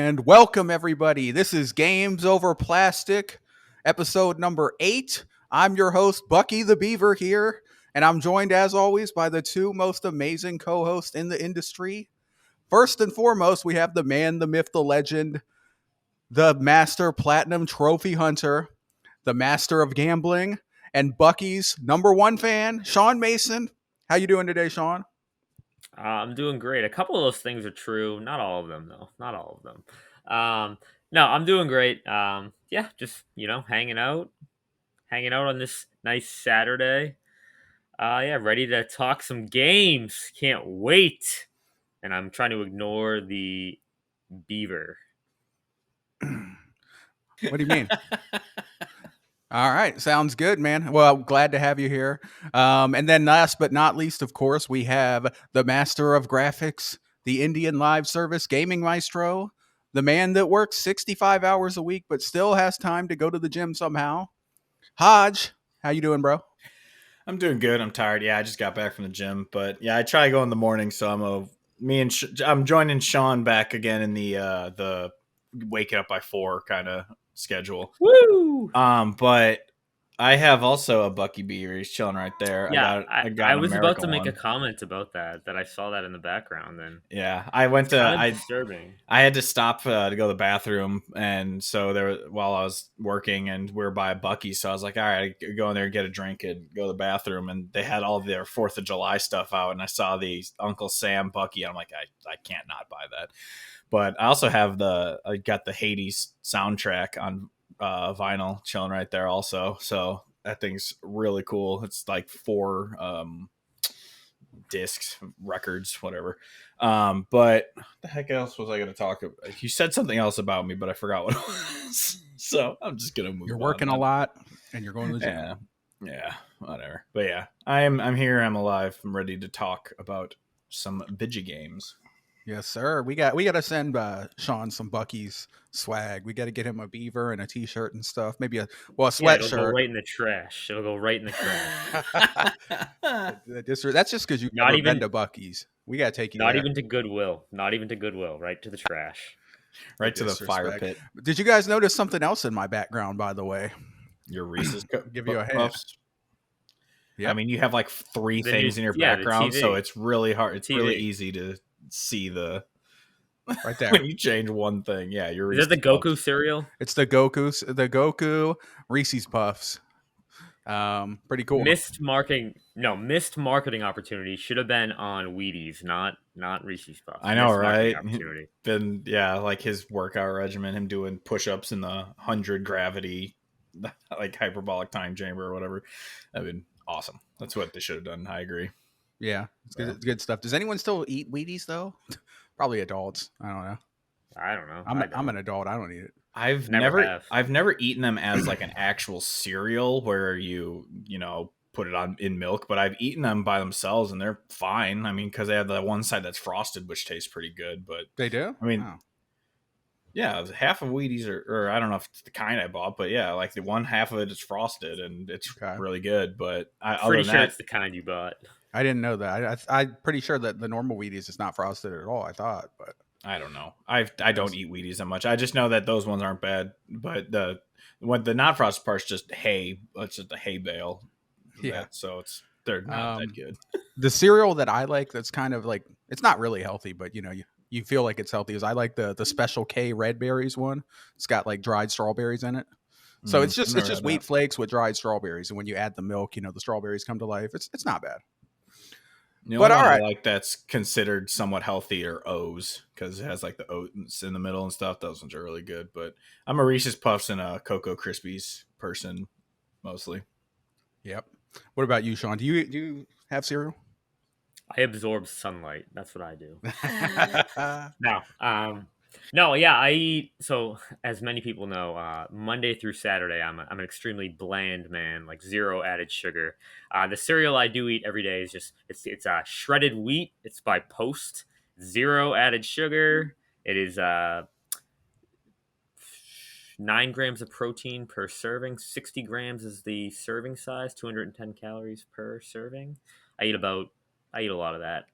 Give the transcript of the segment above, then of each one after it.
And welcome, everybody. This is Gamesoverplastic, episode number 8. I'm your host, Bucky the Beaver here, and I'm joined, as always, by the two most amazing co-hosts in the industry. First and foremost, we have the man, the myth, the legend, the master platinum trophy hunter, the master of gambling, and Bucky's number one fan, Sean Mason. How you doing today, Sean? I'm doing great. A couple of those things are true. Not all of them, though. Not all of them. No, I'm doing great. Yeah, just hanging out on this nice Saturday. Yeah, ready to talk some games. Can't wait. And I'm trying to ignore the beaver. What do you mean? All right. Sounds good, man. Well, glad to have you here. And then last but not least, of course, we have the master of graphics, the Indian live service gaming maestro, the man that works 65 hours a week but still has time to go to the gym somehow. Hodge, how you doing, bro? I'm doing good. I'm tired. Yeah, I just got back from the gym, but yeah, I try to go in the morning, so I'm joining Sean back again in the waking up by 4 kind of schedule. Woo! But I have also a Bucky Beaver. He's chilling right there. Yeah, I was about to make one. a comment about that I saw that in the background. Then yeah, I went to disturbing. I had to stop to go to the bathroom, and so while I was working, and we were by a Bucky, so I was like, all right, I go in there and get a drink and go to the bathroom, and they had all their 4th of July stuff out, and I saw the Uncle Sam Bucky, and I'm like, I can't not buy that. But I also have I got the Hades soundtrack on vinyl chilling right there also, so that thing's really cool. It's like 4 discs, records, whatever. But what the heck else was I going to talk about? You said something else about me, but I forgot what it was. So I'm just going to move on. You're working a lot and you're going to the gym. Yeah, whatever. But yeah, I'm here. I'm alive. I'm ready to talk about some video games. Yes, sir. We got to send Sean some Bucky's swag. We got to get him a beaver and a t-shirt and stuff. Maybe a sweatshirt. It'll go right in the trash. It'll go right in the trash. That's just because you not even been to Bucky's. We got to take you not there. even to Goodwill. Not even to Goodwill. Right to the trash. Right to the fire pit. Did you guys notice something else in my background, by the way? Your Reese's give you a hint. Yeah, I mean, you have like 3 things in your background, so it's really hard. It's really easy to see right there when you change one thing. Yeah, is that the Goku cereal? It's the Goku Reese's Puffs. Pretty cool. Missed marketing opportunity. Should have been on Wheaties, not Reese's Puffs. I know, right? Been like his workout regimen, him doing push-ups in the 100 gravity, like hyperbolic time chamber or whatever. I mean, awesome. That's what they should have done. I agree. Yeah, it's good stuff. Does anyone still eat Wheaties though? Probably adults. I don't know. I'm an adult. I don't eat it. I've never eaten them as like an actual cereal where you put it on in milk, but I've eaten them by themselves and they're fine. I mean, because they have the one side that's frosted, which tastes pretty good. But they do. I mean, yeah, half of Wheaties or I don't know if it's the kind I bought, but yeah, like the one half of it is frosted and it's really good. But pretty sure it's the kind you bought. I didn't know that. I'm pretty sure that the normal Wheaties is not frosted at all. I thought, but I don't know. I don't eat Wheaties that much. I just know that those ones aren't bad. But the not frosted part's just hay. It's just a hay bale. Yeah. So they're not that good. The cereal that I like, that's kind of like, it's not really healthy, but you feel like it's healthy. Is I like the Special K red berries one. It's got like dried strawberries in it. So it's just wheat flakes with dried strawberries, and when you add the milk, the strawberries come to life. It's not bad. But all right, like that's considered somewhat healthy or O's because it has like the oats in the middle and stuff. Those ones are really good. But I'm a Reese's Puffs and a Cocoa Krispies person mostly. Yep. What about you, Sean? Do you have cereal? I absorb sunlight. That's what I do. No, yeah, I eat. So, as many people know, Monday through Saturday, I'm an extremely bland man, like 0 added sugar. The cereal I do eat every day is just it's shredded wheat. It's by Post, 0 added sugar. It is 9 grams of protein per serving. 60 grams is the serving size. 210 calories per serving. I eat a lot of that.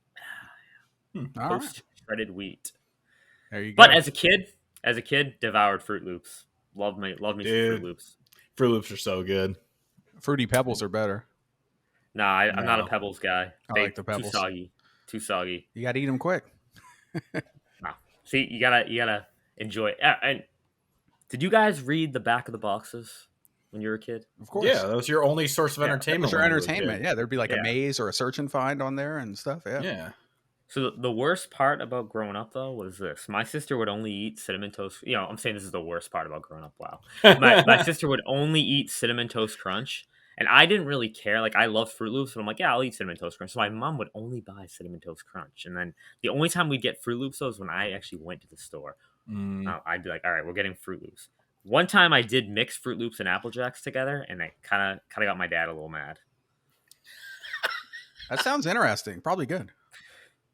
Post shredded wheat. There you go. But as a kid, As a kid, devoured Fruit Loops. Love me some Fruit Loops. Fruit Loops are so good. Fruity Pebbles are better. Nah, I'm not a No. Pebbles guy. I like the Too Pebbles. soggy. Too soggy. You got to eat them quick. No. See, you gotta enjoy it. And did you guys read the back of the boxes when you were a kid? Of course. Yeah, that was your only source of That entertainment. was your when you were a entertainment. kid. Yeah, there'd be like a Yeah. maze or a search and find on there and stuff. Yeah. Yeah. So the worst part about growing up, though, was this. My sister would only eat Cinnamon Toast. You know, I'm saying this is the worst part about growing up. Wow. My sister would only eat Cinnamon Toast Crunch. And I didn't really care. Like, I love Fruit Loops, but I'm like, yeah, I'll eat Cinnamon Toast Crunch. So my mom would only buy Cinnamon Toast Crunch. And then the only time we'd get Fruit Loops, though, was when I actually went to the store. I'd be like, all right, we're getting Fruit Loops. One time I did mix Fruit Loops and Apple Jacks together, and I kind of got my dad a little mad. That sounds interesting. Probably good.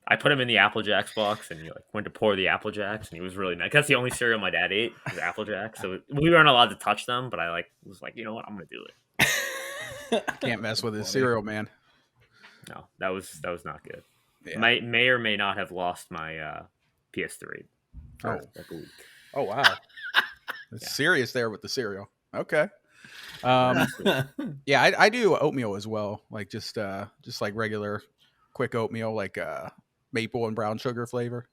I put him in the Apple Jacks box, and he went to pour the Apple Jacks, and he was really nice. That's the only cereal my dad ate was Apple Jacks, so we weren't allowed to touch them. But I was like, you know what, I'm gonna do it. Can't mess with his cereal, man. No, that was not good. Yeah. May or may not have lost my PS3 for like a week. Oh wow. It's serious there with the cereal. Okay. Yeah, I do oatmeal as well. Like just like regular quick oatmeal, like maple and brown sugar flavor.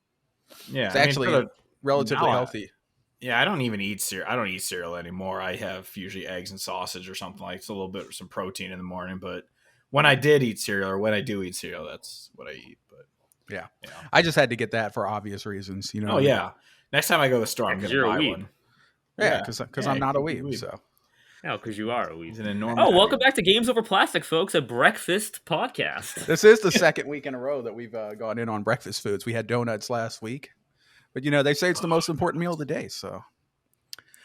Yeah, It's actually relatively now healthy. Yeah, I don't even eat cereal. I don't eat cereal anymore. I have usually eggs and sausage or something like it's a little bit of some protein in the morning. But when I did eat cereal, or when I do eat cereal, that's what I eat. But Yeah. you know. I just had to get that for obvious reasons, you know. Oh yeah. Next time I go to the store, I'm Yeah, 'cause gonna you're a buy weeb. one. Yeah, because I'm not a weeb. weeb. So No, because you are a He's weeb. an enormous. Oh, welcome back to Games Over Plastic, folks, a breakfast podcast. this is the second week in a row that we've gone in on breakfast foods. We had donuts last week, but you know they say it's the most important meal of the day. So,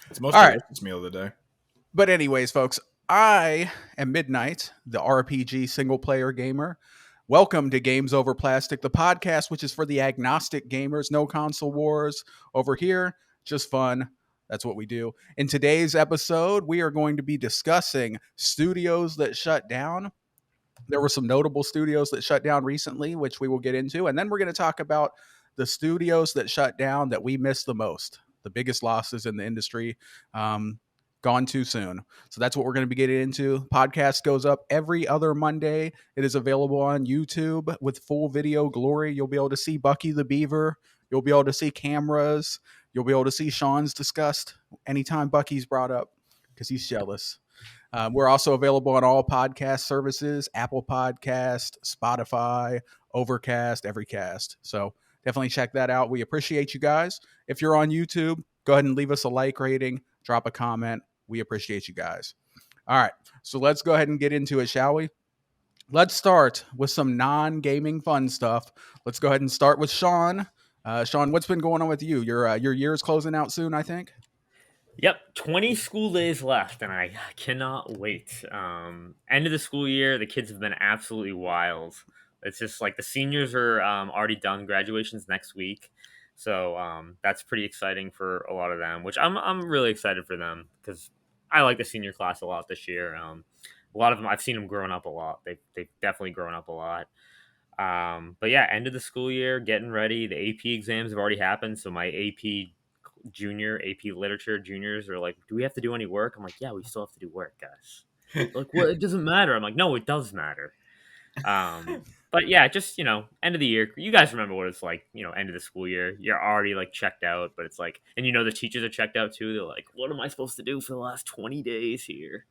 It's the most All right. delicious meal of the day. but anyways, folks, I am Midnight, the RPG single player gamer. Welcome to Games Over Plastic, the podcast which is for the agnostic gamers. No console wars over here, just fun. That's what we do. In today's episode, we are going to be discussing studios that shut down. There were some notable studios that shut down recently, which we will get into. And then we're going to talk about the studios that shut down that we missed the most, the biggest losses in the industry, gone too soon. So that's what we're going to be getting into. Podcast goes up every other Monday. It is available on YouTube with full video glory. You'll be able to see Bucky the Beaver. You'll be able to see cameras. You'll be able to see Sean's disgust anytime Bucky's brought up because he's jealous. We're also available on all podcast services, Apple Podcast, Spotify, Overcast, Everycast. So definitely check that out. We appreciate you guys. If you're on YouTube, go ahead and leave us a like rating, drop a comment. We appreciate you guys. All right, so let's go ahead and get into it, shall we? Let's start with some non-gaming fun stuff. Let's go ahead and start with Sean. Sean, what's been going on with you? Your year's closing out soon, I think. Yep, 20 school days left, and I cannot wait. End of the school year, the kids have been absolutely wild. It's just like the seniors are already done. Graduation's next week, so that's pretty exciting for a lot of them. Which I'm really excited for them because I like the senior class a lot this year. A lot of them, I've seen them growing up a lot. They've definitely grown up a lot. But yeah, end of the school year, getting ready. The AP exams have already happened, so my AP literature juniors are like, do we have to do any work? I'm like, yeah, we still have to do work, guys. Like, well, it doesn't matter. I'm like, no, it does matter. But yeah, just, end of the year, you guys remember what it's like, end of the school year, you're already like checked out, but it's like, and the teachers are checked out too. They're like, what am I supposed to do for the last 20 days here?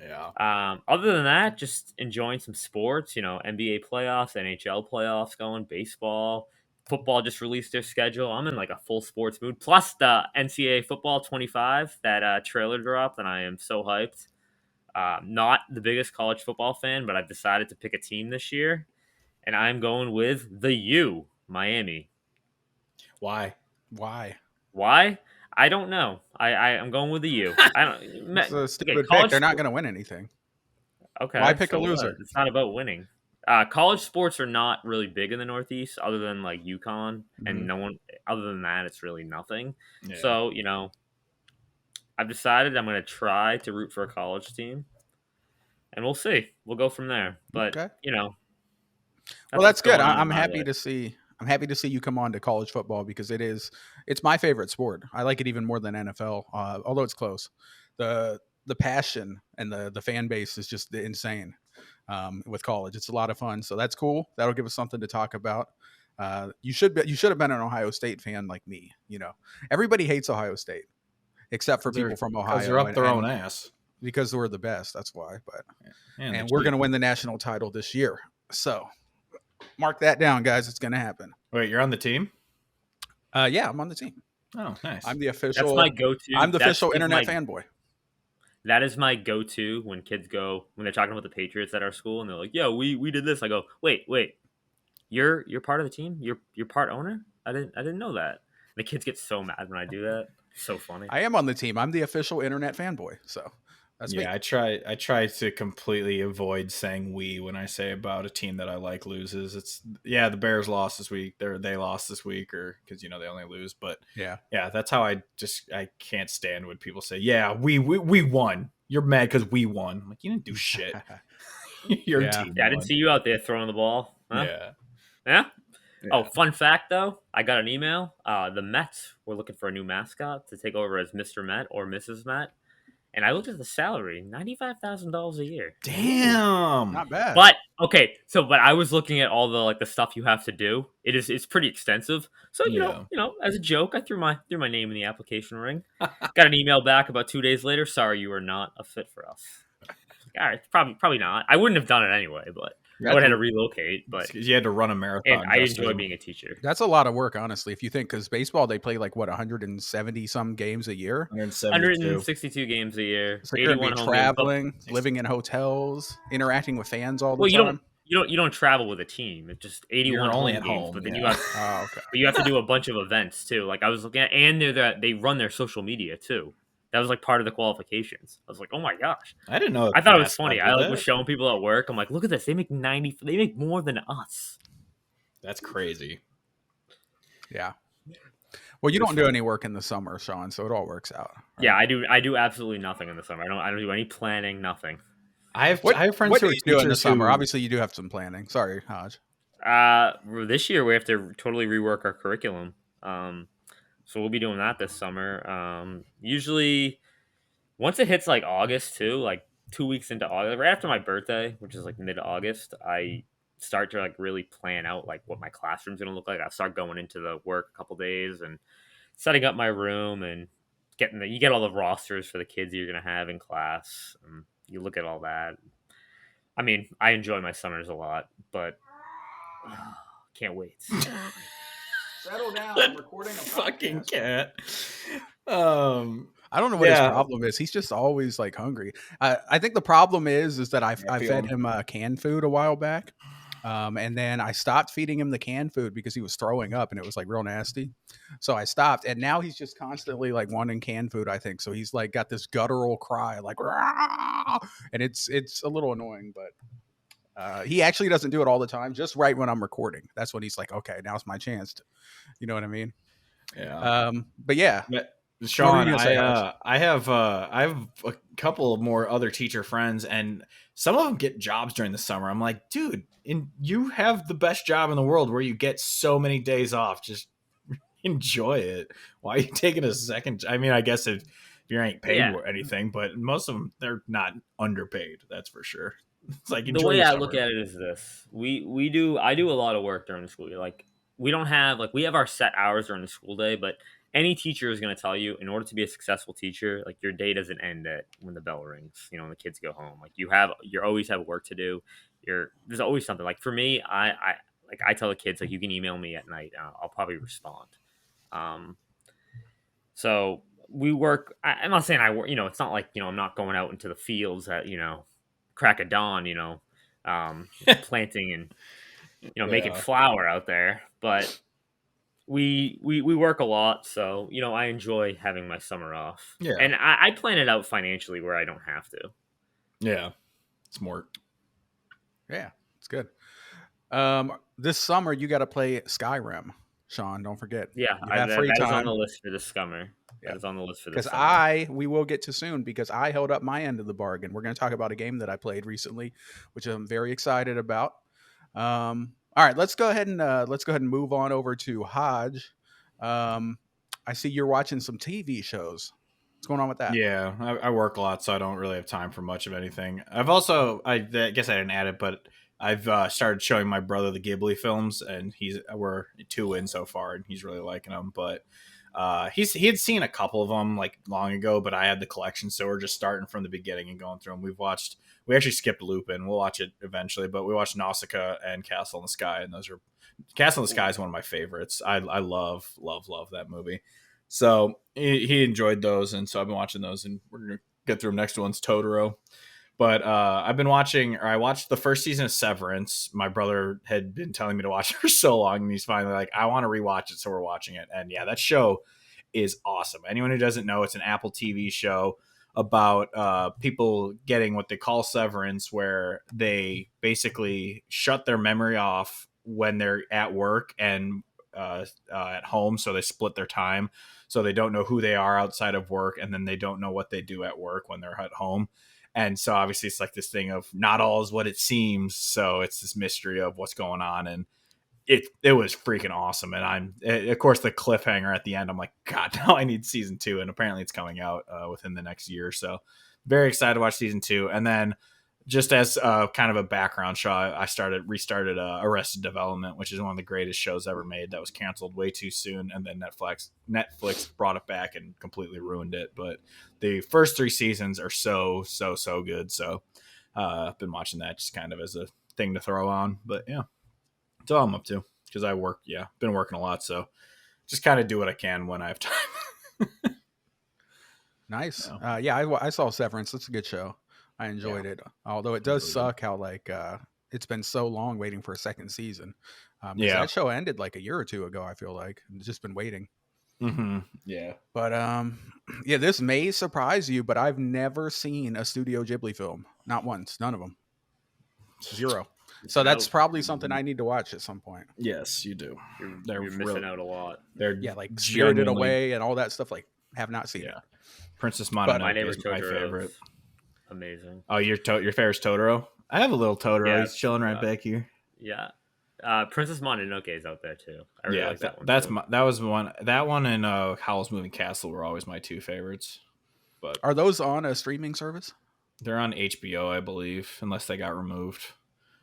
Yeah. Other than that, just enjoying some sports, NBA playoffs, NHL playoffs going, baseball, football just released their schedule. I'm in like a full sports mood. Plus the NCAA football 25, that trailer dropped, and I am so hyped. Not the biggest college football fan, but I've decided to pick a team this year, and I'm going with the U, Miami. Why? Why? I don't know. I'm going with the U. I don't. It's a stupid pick. They're not going to win anything. Okay. Why pick a loser? It's not about winning. College sports are not really big in the Northeast, other than like UConn, and no one. Other than that, it's really nothing. Yeah. So I've decided I'm going to try to root for a college team, and we'll see. We'll go from there. But Okay. Well, Well, that's good. I'm happy to see. I'm happy to see you come on to college football because it's my favorite sport. I like it even more than NFL, although it's close. The passion and the fan base is just insane with college. It's a lot of fun, so that's cool. That'll give us something to talk about. You should have been an Ohio State fan like me. Everybody hates Ohio State except for people from Ohio. Because they're up their own ass. Because we're the best. That's why. But and we're going to win the national title this year. So mark that down, guys. It's going to happen. Wait, you're on the team? Yeah, I'm on the team. Oh, nice. I'm the official. That's my go-to. I'm the official internet fanboy. That is my go-to when kids when they're talking about the Patriots at our school, and they're like, "Yeah, we did this." I go, "Wait, you're part of the team? You're part owner? I didn't know that." The kids get so mad when I do that. It's so funny. I am on the team. I'm the official internet fanboy. So that's me. I try to completely avoid saying "we" when I say about a team that I like loses. It's the Bears lost this week. They lost this week, or because they only lose. But yeah, that's how I can't stand when people say, "Yeah, we won." You're mad because we won. I'm like, you didn't do shit. Your team. Yeah, I didn't see you out there throwing the ball. Huh? Yeah. Oh, fun fact though, I got an email. The Mets were looking for a new mascot to take over as Mr. Met or Mrs. Met. And I looked at the salary, $95,000 a year. Damn, not bad. But okay, but I was looking at all the stuff you have to do. It's pretty extensive. So you know, as a joke, I threw my name in the application ring. Got an email back about 2 days later. Sorry, you are not a fit for us. All right, probably not. I wouldn't have done it anyway, but I would have had to relocate. But you had to run a marathon. And I enjoy being a teacher. That's a lot of work, honestly. If you think, because baseball, they play like 170 some games a year, 162 games a year. So you're gonna be traveling, living in hotels, interacting with fans all the time. You don't travel with a team. It's just 81 only home at games, home. But then you have but you have to do a bunch of events too. Like I was looking at, and they run their social media too. That was like part of the qualifications. I was like, oh my gosh, I didn't know. I thought it was funny. I was showing people at work. I'm like, look at this. They make more than us. That's crazy. Yeah. Well, you don't do any work in the summer, Sean, so it all works out. Right? Yeah, I do absolutely nothing in the summer. I don't do any planning. Nothing. I have friends what who do you do in the summer. Obviously, you do have some planning. Sorry, Hodge. This year we have to totally rework our curriculum. So we'll be doing that this summer. Usually, once it hits like August too, like 2 weeks into August, right after my birthday, which is like mid-August, I start to like really plan out like what my classroom's gonna look like. I start going into the work a couple days and setting up my room and you get all the rosters for the kids you're gonna have in class. And you look at all that. I mean, I enjoy my summers a lot, but can't wait. Settle down. I'm recording a fucking cat. I don't know what his problem is. He's just always like hungry. I think the problem is that I fed him canned food a while back. And then I stopped feeding him the canned food because he was throwing up and it was like real nasty. So I stopped, and now he's just constantly like wanting canned food, I think. So he's like got this guttural cry, like, "Rah!" And it's a little annoying, but he actually doesn't do it all the time. Just right when I'm recording, that's when he's like, okay, now's my chance to, you know what I mean? Yeah. But yeah. Sean, I have a couple of more other teacher friends, and some of them get jobs during the summer. I'm like, dude, you have the best job in the world where you get so many days off. Just enjoy it. Why are you taking a second? I mean, I guess if you ain't paid or anything, but most of them, they're not underpaid. That's for sure. It's like the way I look at it is this: I do a lot of work during the school year. Like we don't have we have our set hours during the school day, but any teacher is going to tell you, in order to be a successful teacher, like your day doesn't end when the bell rings, when the kids go home. Like you always have work to do. There's always something. Like for me, I tell the kids, like, you can email me at night. I'll probably respond. So we work. I'm not saying I work, it's not like, I'm not going out into the fields at, crack of dawn, planting and, making flour out there, but we work a lot, so I enjoy having my summer off. Yeah, and I plan it out financially where I don't have to. Yeah, smart. Yeah, it's good. This summer you got to play Skyrim, Sean. Don't forget. Yeah, that is on the list for this summer. Yeah. That is on the list for this summer. Because we will get to soon, because I held up my end of the bargain. We're going to talk about a game that I played recently, which I'm very excited about. All right, let's go ahead and move on over to Hodge. I see you're watching some TV shows. What's going on with that? Yeah, I work a lot, so I don't really have time for much of anything. I've also, I guess I didn't add it, but I've started showing my brother the Ghibli films, and we're 2 in so far, and he's really liking them. But he had seen a couple of them like long ago, but I had the collection, so we're just starting from the beginning and going through them. We actually skipped Lupin. We'll watch it eventually, but we watched Nausicaa and Castle in the Sky, and Castle in the Sky is one of my favorites. I love that movie. So he enjoyed those, and so I've been watching those, and we're gonna get through them. Next one's Totoro. But I watched the first season of Severance. My brother had been telling me to watch it for so long, and he's finally like, I want to rewatch it, so we're watching it. And yeah, that show is awesome. Anyone who doesn't know, it's an Apple TV show about people getting what they call severance, where they basically shut their memory off when they're at work and at home, so they split their time, so they don't know who they are outside of work, and then they don't know what they do at work when they're at home. And so obviously it's like this thing of not all is what it seems, so it's this mystery of what's going on. And it was freaking awesome. And of course the cliffhanger at the end, I'm like, God, now I need season 2, and apparently it's coming out within the next year. So very excited to watch season 2. And then just as kind of a background show, I restarted Arrested Development, which is one of the greatest shows ever made. That was canceled way too soon, and then Netflix brought it back and completely ruined it. But the first 3 seasons are so good. So I've been watching that just kind of as a thing to throw on. But yeah, that's all I'm up to, because I work. Yeah, been working a lot, so just kind of do what I can when I have time. Nice. No. Yeah, I saw Severance. It's a good show. I enjoyed it, although it does Really suck how it's been so long waiting for a second season. Yeah. That show ended like a year or 2 ago. I feel like I've just been waiting. Mm-hmm. Yeah. But yeah, this may surprise you, but I've never seen a Studio Ghibli film. Not once. None of them. 0. So that's probably something I need to watch at some point. Yes, you do. You're missing out a lot. They're like Spirited Away and all that stuff. Like, have not seen it. Princess Mononoke My Neighbor is my Totoro favorite. Amazing. Oh, your favorite's Totoro? I have a little Totoro. Yeah, He's chilling right back here. Yeah. Princess Mononoke is out there too. I really like that one. That one and Howl's Moving Castle were always my 2 favorites. But are those on a streaming service? They're on HBO, I believe, unless they got removed.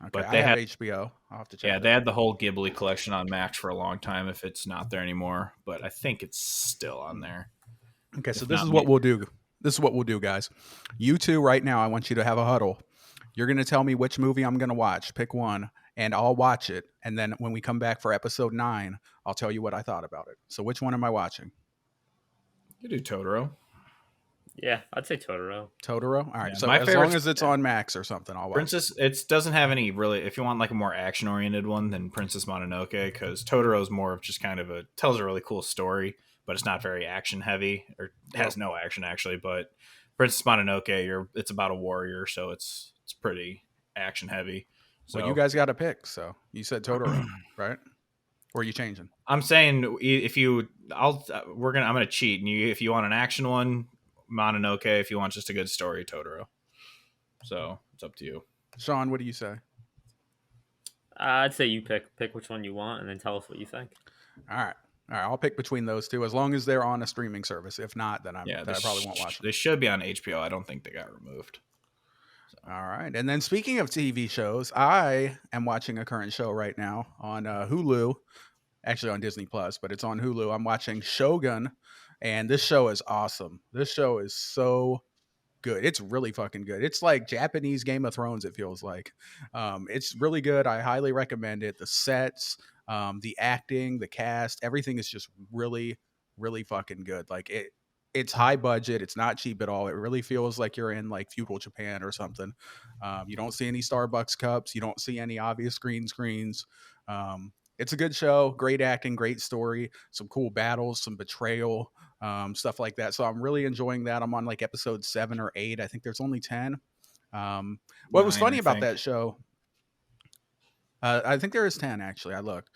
Okay, but they have HBO. I'll have to check. Yeah, they had the whole Ghibli collection on Max for a long time. If it's not there anymore, but I think it's still on there. Okay, so this is what we'll do. This is what we'll do, guys. You two right now, I want you to have a huddle. You're going to tell me which movie I'm going to watch. Pick one, and I'll watch it. And then when we come back for episode 9, I'll tell you what I thought about it. So which one am I watching? You do Totoro. Yeah, I'd say Totoro. Totoro? All right. Yeah, so as long as it's on Max or something, I'll watch Princess, it doesn't have any really, if you want like a more action-oriented one, then Princess Mononoke, because Totoro is more of just kind of tells a really cool story, but it's not very action-heavy, or has no action, actually. But Princess Mononoke, it's about a warrior, so it's pretty action-heavy. So well, you guys got to pick. So you said Totoro, right? Or are you changing? I'm saying I'm gonna cheat, and if you want an action one, Mononoke. If you want just a good story, Totoro. So it's up to you. Sean, what do you say? I'd say you pick which one you want, and then tell us what you think. All right. I'll pick between those 2 as long as they're on a streaming service. If not, then I probably won't watch them. They should be on HBO. I don't think they got removed. So. All right. And then speaking of TV shows, I am watching a current show right now on Hulu, actually on Disney Plus, but it's on Hulu. I'm watching Shogun, and this show is awesome. This show is so good. It's really fucking good. It's like Japanese Game of Thrones, it feels like. It's really good. I highly recommend it. The sets, the acting, the cast, everything is just really, really fucking good. Like it's high budget. It's not cheap at all. It really feels like you're in like feudal Japan or something. You don't see any Starbucks cups. You don't see any obvious green screens. It's a good show. Great acting, great story, some cool battles, some betrayal, stuff like that. So I'm really enjoying that. I'm on like episode 7 or 8. I think there's only 10. What was funny about that show? I think there is 10 actually. I looked.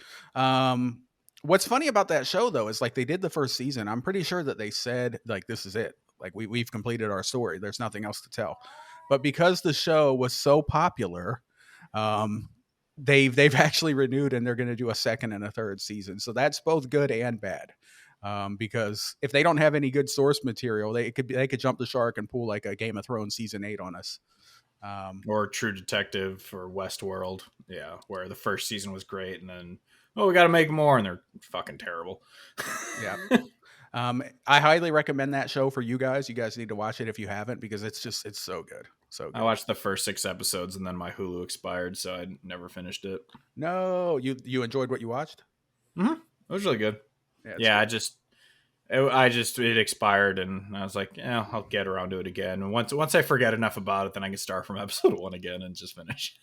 What's funny about that show though is like they did the first season. I'm pretty sure that they said like this is it. Like we've completed our story. There's nothing else to tell. But because the show was so popular, they've actually renewed, and they're going to do a second and a third season. So that's both good and bad. Because if they don't have any good source material, they could jump the shark and pull like a Game of Thrones season 8 on us. Or True Detective or Westworld, yeah, where the first season was great, and then we got to make more, and they're fucking terrible. Yeah. I highly recommend that show for you guys. You guys need to watch it if you haven't, because it's so good. So good. I watched the first 6 episodes, and then my Hulu expired, so I never finished it. No, you enjoyed what you watched? Mm-hmm. It was really good. Yeah, good. It expired, and I was like, yeah, I'll get around to it again. And once I forget enough about it, then I can start from episode 1 again and just finish.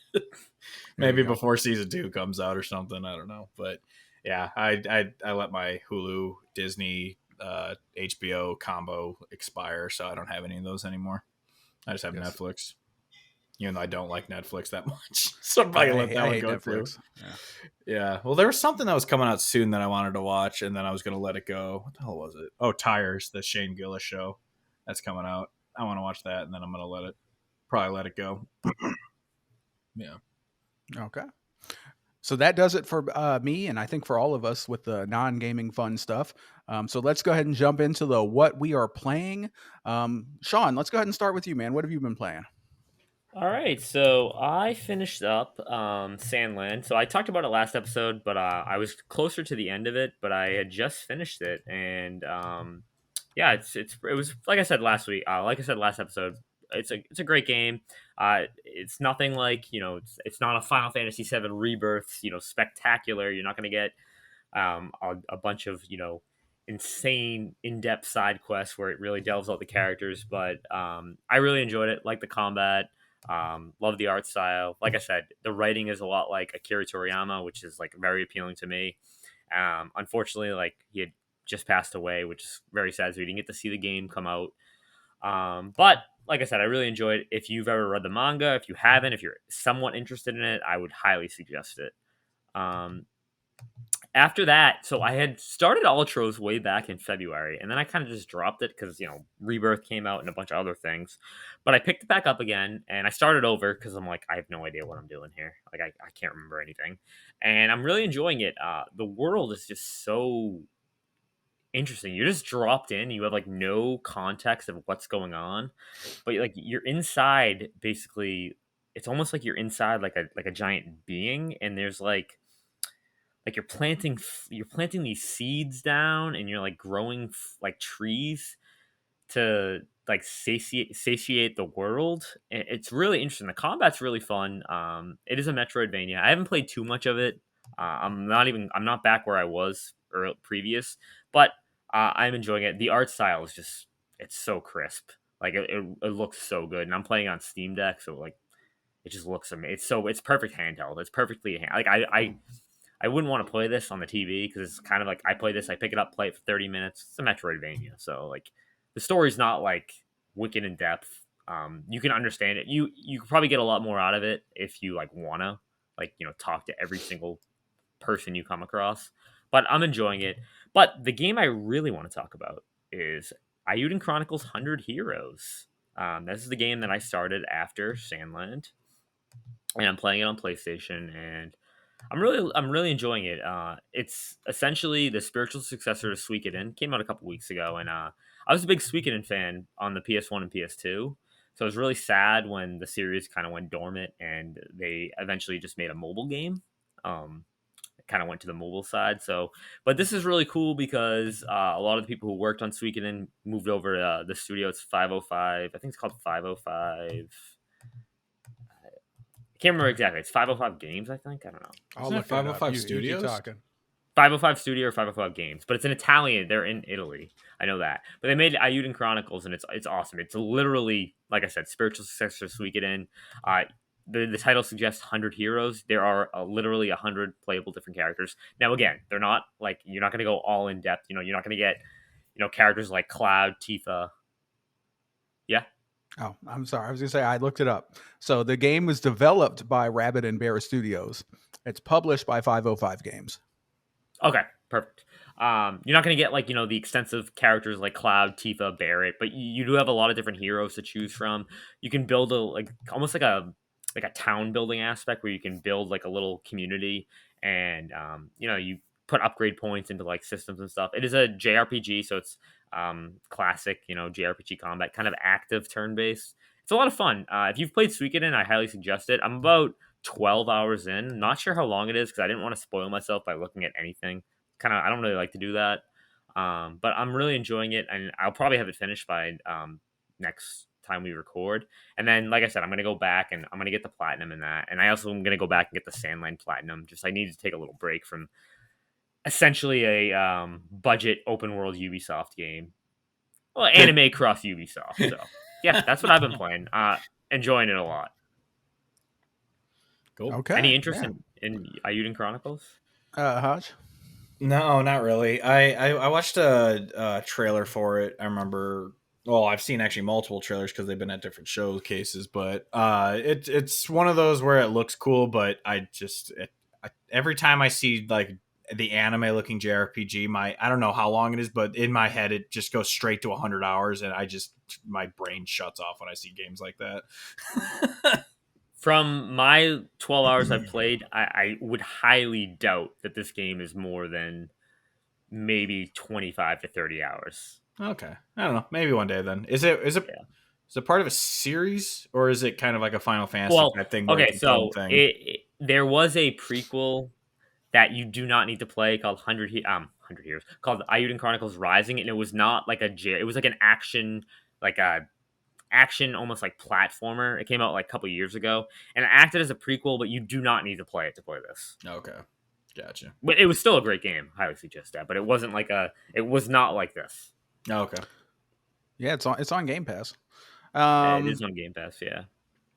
Maybe before season 2 comes out or something. I don't know, but yeah, I let my Hulu, Disney, HBO combo expire, so I don't have any of those anymore. I just have Netflix, even though I don't like Netflix that much. So I'm probably let that one go Netflix. Through. Yeah. Well, there was something that was coming out soon that I wanted to watch, and then I was going to let it go. What the hell was it? Oh, Tires, the Shane Gillis show. That's coming out. I want to watch that, and then I'm going to probably let it go. Yeah. Okay. So that does it for me, and I think for all of us with the non-gaming fun stuff. So let's go ahead and jump into the what we are playing. Sean, let's go ahead and start with you, man. What have you been playing? All right, so I finished up Sandland. So I talked about it last episode, but I was closer to the end of it, but I had just finished it, and yeah, it was like I said last week. Like I said last episode, it's a great game. It's nothing like it's not a Final Fantasy VII Rebirth, spectacular. You're not going to get a bunch of insane in-depth side quests where it really delves out the characters, but I really enjoyed it. Like the combat. Love the art style. Like I said, the writing is a lot like Akira Toriyama, which is like very appealing to me. Unfortunately, like he had just passed away, which is very sad. So we didn't get to see the game come out. But like I said, I really enjoyed it. If you've ever read the manga, if you haven't, if you're somewhat interested in it, I would highly suggest it. After that, so I had started Ultros way back in February, and then I kind of just dropped it because, Rebirth came out and a bunch of other things. But I picked it back up again, and I started over because I'm like, I have no idea what I'm doing here. Like, I can't remember anything. And I'm really enjoying it. The world is just so interesting. You're just dropped in. You have, like, no context of what's going on. But, like, you're inside, basically. It's almost like you're inside, like a giant being, and there's, like you're planting these seeds down, and you're like growing like trees to like satiate the world. And it's really interesting. The combat's really fun. It is a Metroidvania. I haven't played too much of it. I'm not back where I was previous, but I'm enjoying it. The art style is it's so crisp. Like it looks so good, and I'm playing on Steam Deck, so like it just looks amazing. It's perfect handheld. It's perfectly like I wouldn't want to play this on the TV because it's kind of like I play this, I pick it up, play it for 30 minutes. It's a Metroidvania, so like the story's not like wicked in depth. You can understand it. You could probably get a lot more out of it if you like wanna talk to every single person you come across. But I'm enjoying it. But the game I really want to talk about is Eiyuden Chronicles 100 Heroes. This is the game that I started after Sandland, and I'm playing it on PlayStation, and I'm really enjoying it. It's essentially the spiritual successor to Suikoden. Came out a couple weeks ago, and I was a big Suikoden fan on the PS1 and PS2. So I was really sad when the series kind of went dormant, and they eventually just made a mobile game. Kind of went to the mobile side. So, but this is really cool because a lot of the people who worked on Suikoden moved over to the studio. It's 505. I think it's called 505. I can't remember exactly. It's 505 Games, I think. I don't know. I'll look 505 Studios. You talking. 505 Studio or 505 Games, but it's in Italian. They're in Italy. I know that. But they made Eiyuden Chronicles, and it's awesome. It's literally, like I said, spiritual successor to Suikoden. The title suggests 100 heroes. There are literally 100 playable different characters. Now, again, they're not like you're not going to go all in depth. You're not going to get characters like Cloud, Tifa. Yeah. Oh, I'm sorry. I was going to say, I looked it up. So the game was developed by Rabbit and Bear Studios. It's published by 505 Games. Okay, perfect. You're not going to get the extensive characters like Cloud, Tifa, Barret, but you do have a lot of different heroes to choose from. You can build almost like a like a town building aspect where you can build like a little community, and you put upgrade points into like systems and stuff. It is a JRPG, so it's classic, JRPG combat, kind of active turn based. It's a lot of fun. If you've played Suikoden, I highly suggest it. I'm about 12 hours in. Not sure how long it is because I didn't want to spoil myself by looking at anything. I don't really like to do that. But I'm really enjoying it, and I'll probably have it finished by next time we record. And then, like I said, I'm gonna go back and I'm gonna get the platinum in that, and I also am gonna go back and get the Sandline platinum. Just I need to take a little break from essentially a budget open world Ubisoft game. Well, anime cross Ubisoft. So yeah, that's what I've been playing. Enjoying it a lot. Cool. Okay. Any interest in Eiyuden Chronicles? Hodge? No, not really. I watched a trailer for it. I remember. Well, I've seen actually multiple trailers because they've been at different showcases. But it's one of those where it looks cool, but every time I see like the anime looking JRPG, I don't know how long it is, but in my head it just goes straight to 100 hours, and my brain shuts off when I see games like that. From my 12 hours I've played, I would highly doubt that this game is more than maybe 25 to 30 hours. Okay. I don't know. Maybe one day then. Is it Yeah. is it part of a series, or is it kind of like a Final Fantasy type thing? Okay, so there was a prequel that you do not need to play called 100 Years, called Eiyuden Chronicles Rising, and it was not like it was like an action, like a action almost like platformer. It came out like a couple years ago, and it acted as a prequel, but you do not need to play it to play this. Okay. Gotcha. But it was still a great game. Highly suggest that. But it wasn't it was not like this. Okay. Yeah, it's on Game Pass. It is on Game Pass, yeah.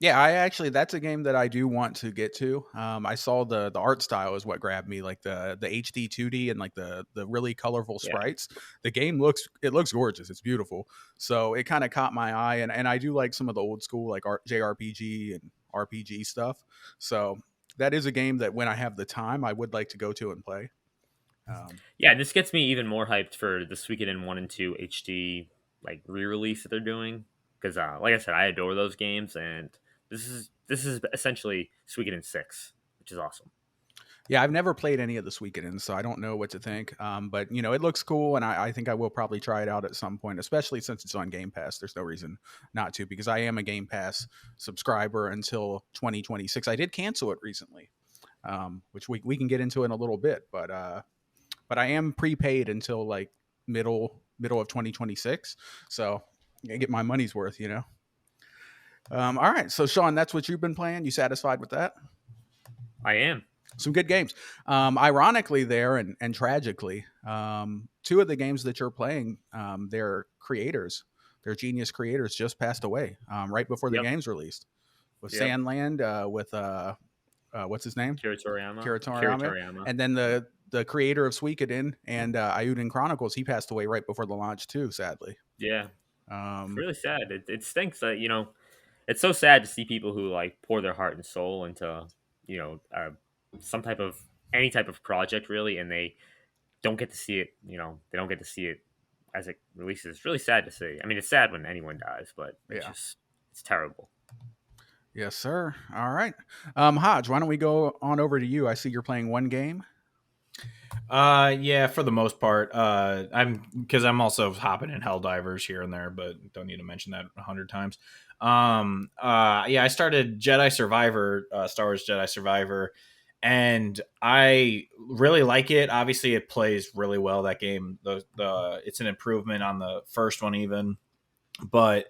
Yeah, that's a game that I do want to get to. I saw the art style is what grabbed me, like the HD 2D and like the really colorful sprites. Yeah. The game looks gorgeous. It's beautiful. So it kind of caught my eye, and I do like some of the old school like JRPG and RPG stuff. So that is a game that when I have the time, I would like to go to and play. Yeah, this gets me even more hyped for the Suikoden 1 and 2 HD like re-release that they're doing, because like I said, I adore those games, and this is essentially Suikoden 6, which is awesome. Yeah, I've never played any of the Suikodens, so I don't know what to think. But it looks cool, and I think I will probably try it out at some point, especially since it's on Game Pass. There's no reason not to, because I am a Game Pass subscriber until 2026. I did cancel it recently, which we can get into in a little bit, but I am prepaid until like middle of 2026, so I get my money's worth, All right, so Sean, that's what you've been playing. You satisfied with that? I am. Some good games. Ironically, and tragically, two of the games that you're playing, their genius creators, just passed away right before the game's released. With Sandland, with what's his name? Kira Toriyama. And then the creator of Suikoden and Eiyuden Chronicles, he passed away right before the launch too, sadly. Yeah. It's really sad. It stinks that, it's so sad to see people who like pour their heart and soul into, any type of project really, and they don't get to see it, they don't get to see it as it releases. It's really sad to see. I mean, it's sad when anyone dies, but it's terrible. Yes, sir. All right. Hodge, why don't we go on over to you? I see you're playing one game. Yeah, for the most part. I'm also hopping in Helldivers here and there, but don't need to mention that 100 times. I started Jedi Survivor, Star Wars Jedi Survivor, and I really like it. Obviously, it plays really well, that game. It's an improvement on the first one even, but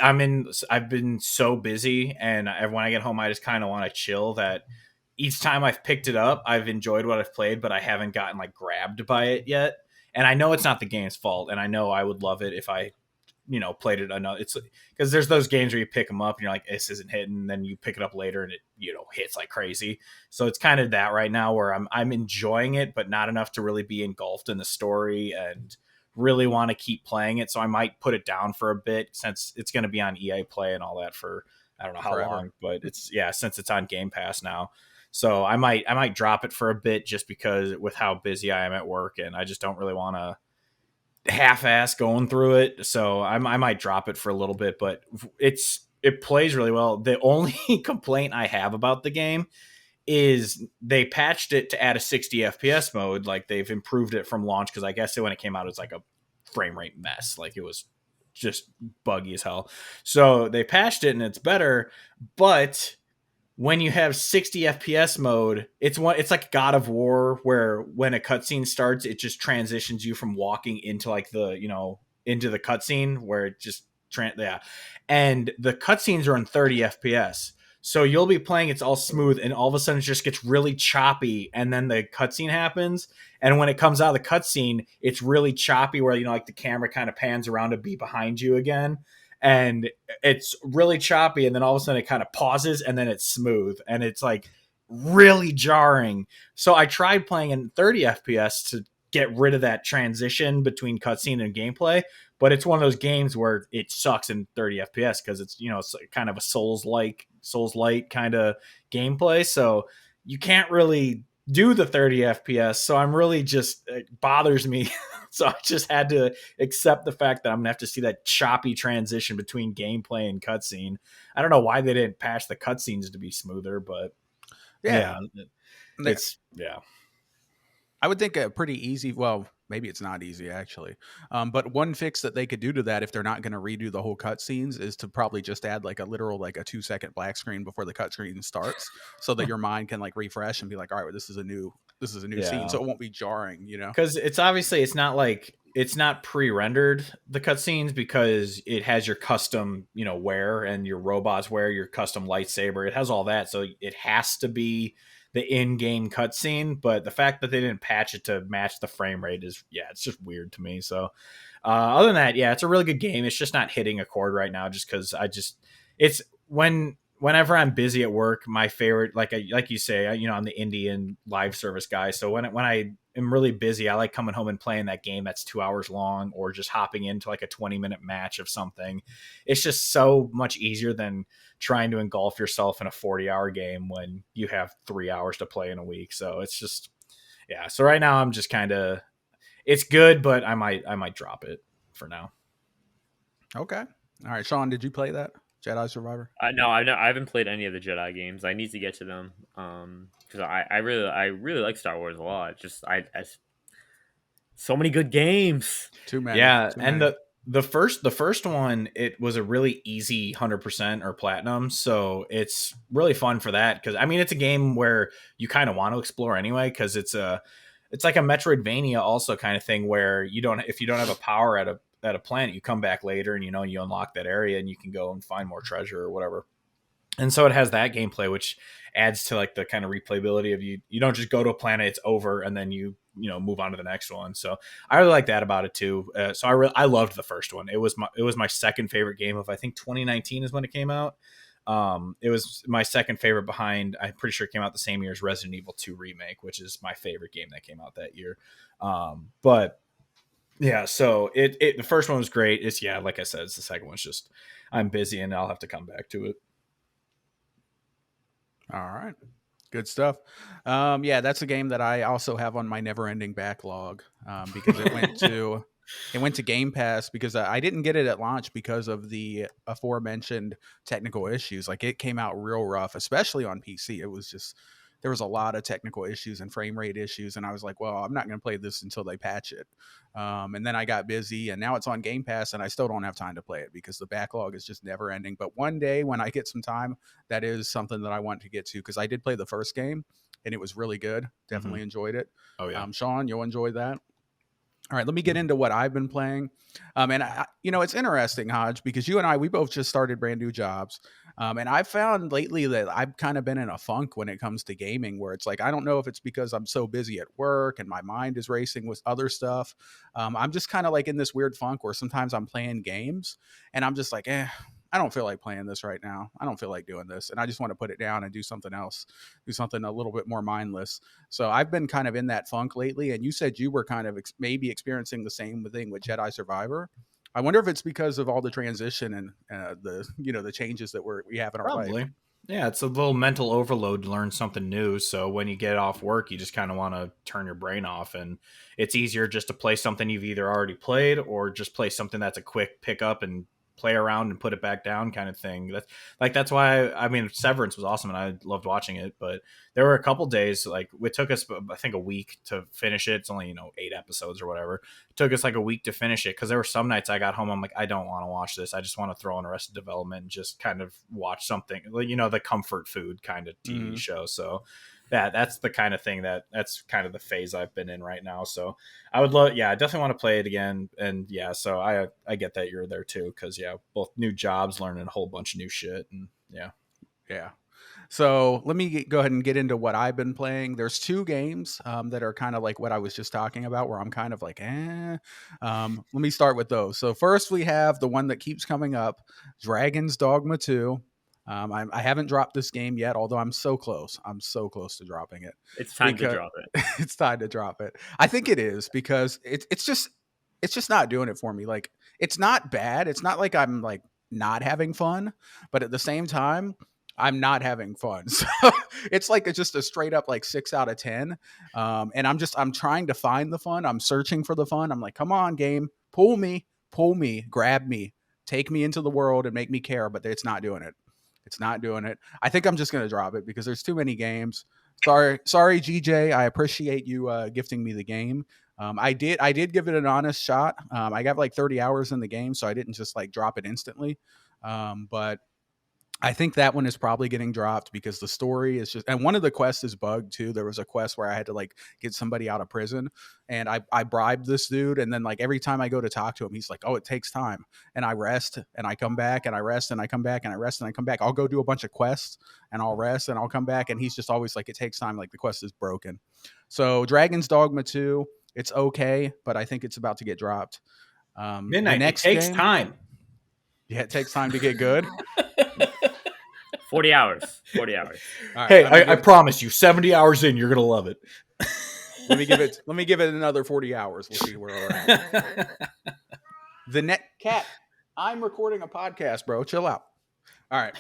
I've been so busy, and when I get home, I just kind of want to chill. That each time I've picked it up, I've enjoyed what I've played, but I haven't gotten like grabbed by it yet. And I know it's not the game's fault, and I know I would love it if I, played it enough. It's because there's those games where you pick them up and you're like, this isn't hitting, and then you pick it up later and it, hits like crazy. So it's kind of that right now where I'm enjoying it, but not enough to really be engulfed in the story and really want to keep playing it. So I might put it down for a bit, since it's going to be on EA Play and all that for I don't know how long, but since it's on Game Pass now. So I might drop it for a bit, just because with how busy I am at work, and I just don't really want to half-ass going through it. So I might drop it for a little bit, but it's it plays really well. The only complaint I have about the game is they patched it to add a 60 FPS mode. Like they've improved it from launch, because I guess when it came out, it's like a frame rate mess. Like it was just buggy as hell. So they patched it and it's better, but when you have 60 FPS mode, it's like God of War, where when a cutscene starts, it just transitions you from walking into like the, into the cutscene where it just yeah. And the cutscenes are in 30 FPS. So you'll be playing, it's all smooth, and all of a sudden it just gets really choppy, and then the cutscene happens. And when it comes out of the cutscene, it's really choppy, where like the camera kind of pans around to be behind you again, and it's really choppy, and then all of a sudden it kind of pauses, and then it's smooth, and it's like really jarring. So I tried playing in 30 FPS to get rid of that transition between cutscene and gameplay, but it's one of those games where it sucks in 30 FPS because it's it's kind of a Souls light kind of gameplay, so you can't really do the 30 FPS. So I'm really just, it bothers me. So I just had to accept the fact that I'm gonna have to see that choppy transition between gameplay and cutscene. I don't know why they didn't patch the cutscenes to be smoother, but yeah, it's I would think a pretty easy, well, maybe it's not easy actually. But one fix that they could do to that, if they're not going to redo the whole cutscenes, is to probably just add like a literal, like a 2-second black screen before the cutscene starts, so that your mind can like refresh and be like, all right, well, this is a new scene, so it won't be jarring, Because it's obviously, it's not pre-rendered, the cutscenes, because it has your custom, wear, and your robots wear your custom lightsaber. It has all that, so it has to be the in-game cutscene. But the fact that they didn't patch it to match the frame rate is, it's just weird to me. So other than that, it's a really good game. It's just not hitting a chord right now, just because it's whenever I'm busy at work, my favorite, like you say, I'm the Indian live service guy. So when I am really busy, I like coming home and playing that game that's 2 hours long, or just hopping into like a 20-minute match of something. It's just so much easier than trying to engulf yourself in a 40-hour game when you have 3 hours to play in a week. So it's just, So right now I'm just kind of, it's good, but I might drop it for now. Okay. All right, Sean, did you play that Jedi Survivor? No, I haven't played any of the Jedi games. I need to get to them because I really like Star Wars a lot. Just I so many good games. Too many. Yeah, Too and many. the first one, it was a really easy 100% or platinum, so it's really fun for that, because I mean it's a game where you kind of want to explore anyway, because it's like a Metroidvania also kind of thing, where if you don't have a power at a planet, you come back later and you unlock that area and you can go and find more treasure or whatever. And so it has that gameplay, which adds to like the kind of replayability of you don't just go to a planet, it's over, and then you move on to the next one. So I really like that about it too. So I loved the first one. It was my second favorite game of, I think 2019 is when it came out. It was my second favorite behind, I'm pretty sure it came out the same year as Resident Evil 2 Remake, which is my favorite game that came out that year. But yeah, so the first one was great. It's, like I said, it's the second one's just, I'm busy and I'll have to come back to it. All right. Good stuff. That's a game that I also have on my never-ending backlog, because it went to Game Pass, because I didn't get it at launch because of the aforementioned technical issues. Like, it came out real rough, especially on PC. It was just, there was a lot of technical issues and frame rate issues, and I was like, well, I'm not going to play this until they patch it. And then I got busy, and now it's on Game Pass, and I still don't have time to play it because the backlog is just never ending. But one day when I get some time, that is something that I want to get to, because I did play the first game and it was really good. Definitely enjoyed it. Oh yeah. Sean, you'll enjoy that. All right, let me get into what I've been playing. And it's interesting, Hodge, because you and I, we both just started brand new jobs. And I've found lately that I've kind of been in a funk when it comes to gaming, where it's like, I don't know if it's because I'm so busy at work and my mind is racing with other stuff. I'm just kind of like in this weird funk where sometimes I'm playing games and I'm just like, I don't feel like playing this right now. I don't feel like doing this. And I just want to put it down and do something else, do something a little bit more mindless. So I've been kind of in that funk lately. And you said you were kind of maybe experiencing the same thing with Jedi Survivor. I wonder if it's because of all the transition and the changes that we have in our life. Yeah, it's a little mental overload to learn something new. So when you get off work, you just kind of want to turn your brain off. And it's easier just to play something you've either already played or just play something that's a quick pickup and play around and put it back down kind of thing. That's why I mean Severance was awesome and I loved watching it, but there were a couple days like it took us I think a week to finish it. It's only 8 episodes or whatever. It took us like a week to finish it because there were some nights I got home I'm like I don't want to watch this. I just want to throw on Arrested Development and just kind of watch something, the comfort food kind of TV show. So that's the kind of thing that's kind of the phase I've been in right now. So I would love, I definitely want to play it again. And so I get that you're there too. Cause both new jobs, learning a whole bunch of new shit. And Yeah. So let me go ahead and get into what I've been playing. There's 2 games that are kind of like what I was just talking about, where I'm kind of like, Let me start with those. So first we have the one that keeps coming up, Dragon's Dogma 2. I haven't dropped this game yet, although I'm so close. I'm so close to dropping it. It's time to drop it. It's time to drop it. I think it is because it's just not doing it for me. Like, it's not bad. It's not like I'm like not having fun, but at the same time, I'm not having fun. So it's like just a straight up like 6 out of 10. And I'm trying to find the fun. I'm searching for the fun. I'm like, come on, game, pull me, grab me, take me into the world and make me care. But it's not doing it. It's not doing it. I think I'm just going to drop it because there's too many games. Sorry, GJ. I appreciate you gifting me the game. I did give it an honest shot. I got like 30 hours in the game, so I didn't just like drop it instantly. But I think that one is probably getting dropped because the story is just, and one of the quests is bugged too. There was a quest where I had to like get somebody out of prison, and I bribed this dude, and then like every time I go to talk to him, he's like, "Oh, it takes time," and I rest and I come back and I rest and I come back and I rest and I come back. I'll go do a bunch of quests and I'll rest and I'll come back, and he's just always like, "It takes time," like the quest is broken. So Dragon's Dogma 2, it's okay, but I think it's about to get dropped. Midnight, it takes time. Yeah, it takes time to get good. 40 hours. 40 hours. Right, hey, I promise you, 70 hours in, you're gonna love it. Let me give it another 40 hours. We'll see where we're at. Cat, I'm recording a podcast, bro. Chill out. All right.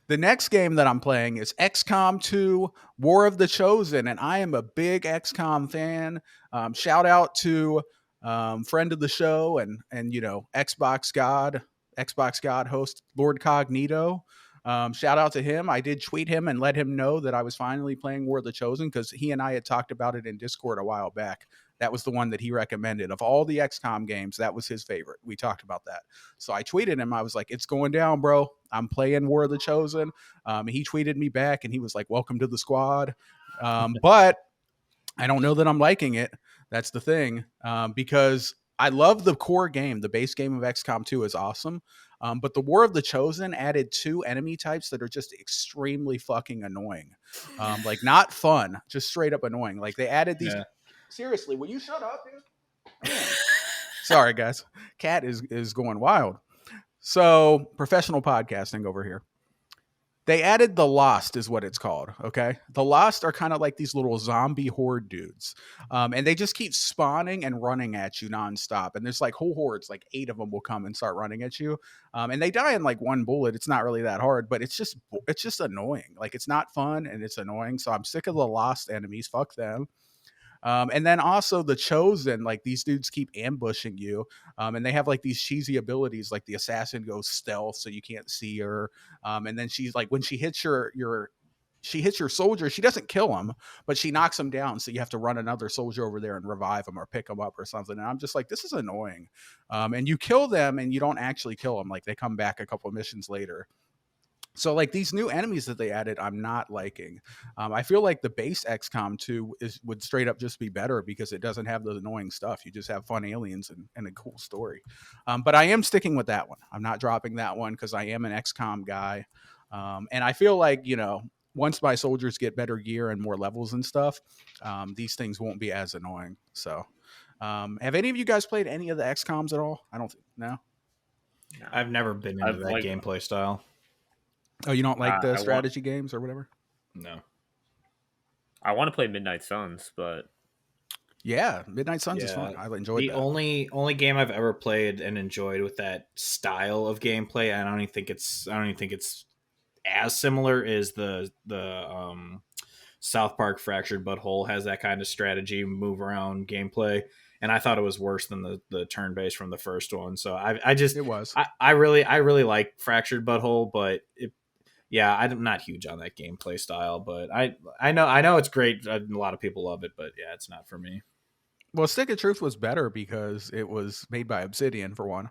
The next game that I'm playing is Xcom 2 War of the Chosen, and I am a big Xcom fan. Shout out to friend of the show and Xbox God host Lord Cognito. Shout out to him. I did tweet him and let him know that I was finally playing War of the Chosen because he and I had talked about it in Discord a while back. That was the one that he recommended. Of all the XCOM games, that was his favorite. We talked about that. So I tweeted him. I was like, "It's going down, bro. I'm playing War of the Chosen." He tweeted me back and he was like, "Welcome to the squad." But I don't know that I'm liking it. That's the thing. Because I love the core game. The base game of XCOM 2 is awesome. But the War of the Chosen added 2 enemy types that are just extremely fucking annoying. Like, not fun, just straight up annoying. Like, they added these. Yeah. Seriously, will you shut up, dude? Sorry, guys. Cat is going wild. So, professional podcasting over here. They added the Lost is what it's called, okay? The Lost are kind of like these little zombie horde dudes. And they just keep spawning and running at you nonstop. And there's like whole hordes, like 8 of them will come and start running at you. And they die in like 1 bullet. It's not really that hard, but it's just annoying. Like, it's not fun and it's annoying. So I'm sick of the Lost enemies. Fuck them. And then also the Chosen, like these dudes keep ambushing you. And they have like these cheesy abilities, like the assassin goes stealth so you can't see her. And then she's like, when she hits your soldier, she doesn't kill him, but she knocks him down. So you have to run another soldier over there and revive him or pick him up or something. And I'm just like, this is annoying. And you kill them and you don't actually kill them. Like, they come back a couple of missions later. So like these new enemies that they added, I'm not liking. I feel like the base XCOM 2 would straight up just be better because it doesn't have the annoying stuff. You just have fun aliens and a cool story. But I am sticking with that one. I'm not dropping that one because I am an XCOM guy. And I feel like, once my soldiers get better gear and more levels and stuff, these things won't be as annoying. So have any of you guys played any of the XCOMs at all? I don't think, no. I've never been into that gameplay style. Oh, you don't like the strategy games or whatever? No. I want to play Midnight Suns, but yeah, Midnight Suns is fun. I enjoyed the that. only game I've ever played and enjoyed with that style of gameplay. I don't even think it's as similar is the South Park Fractured But Whole has that kind of strategy, move around gameplay. And I thought it was worse than the turn based from the first one. So It was. I really like Fractured But Whole, but yeah, I'm not huge on that gameplay style. But I know it's great. A lot of people love it, but yeah, it's not for me. Well, Stick of Truth was better because it was made by Obsidian for one,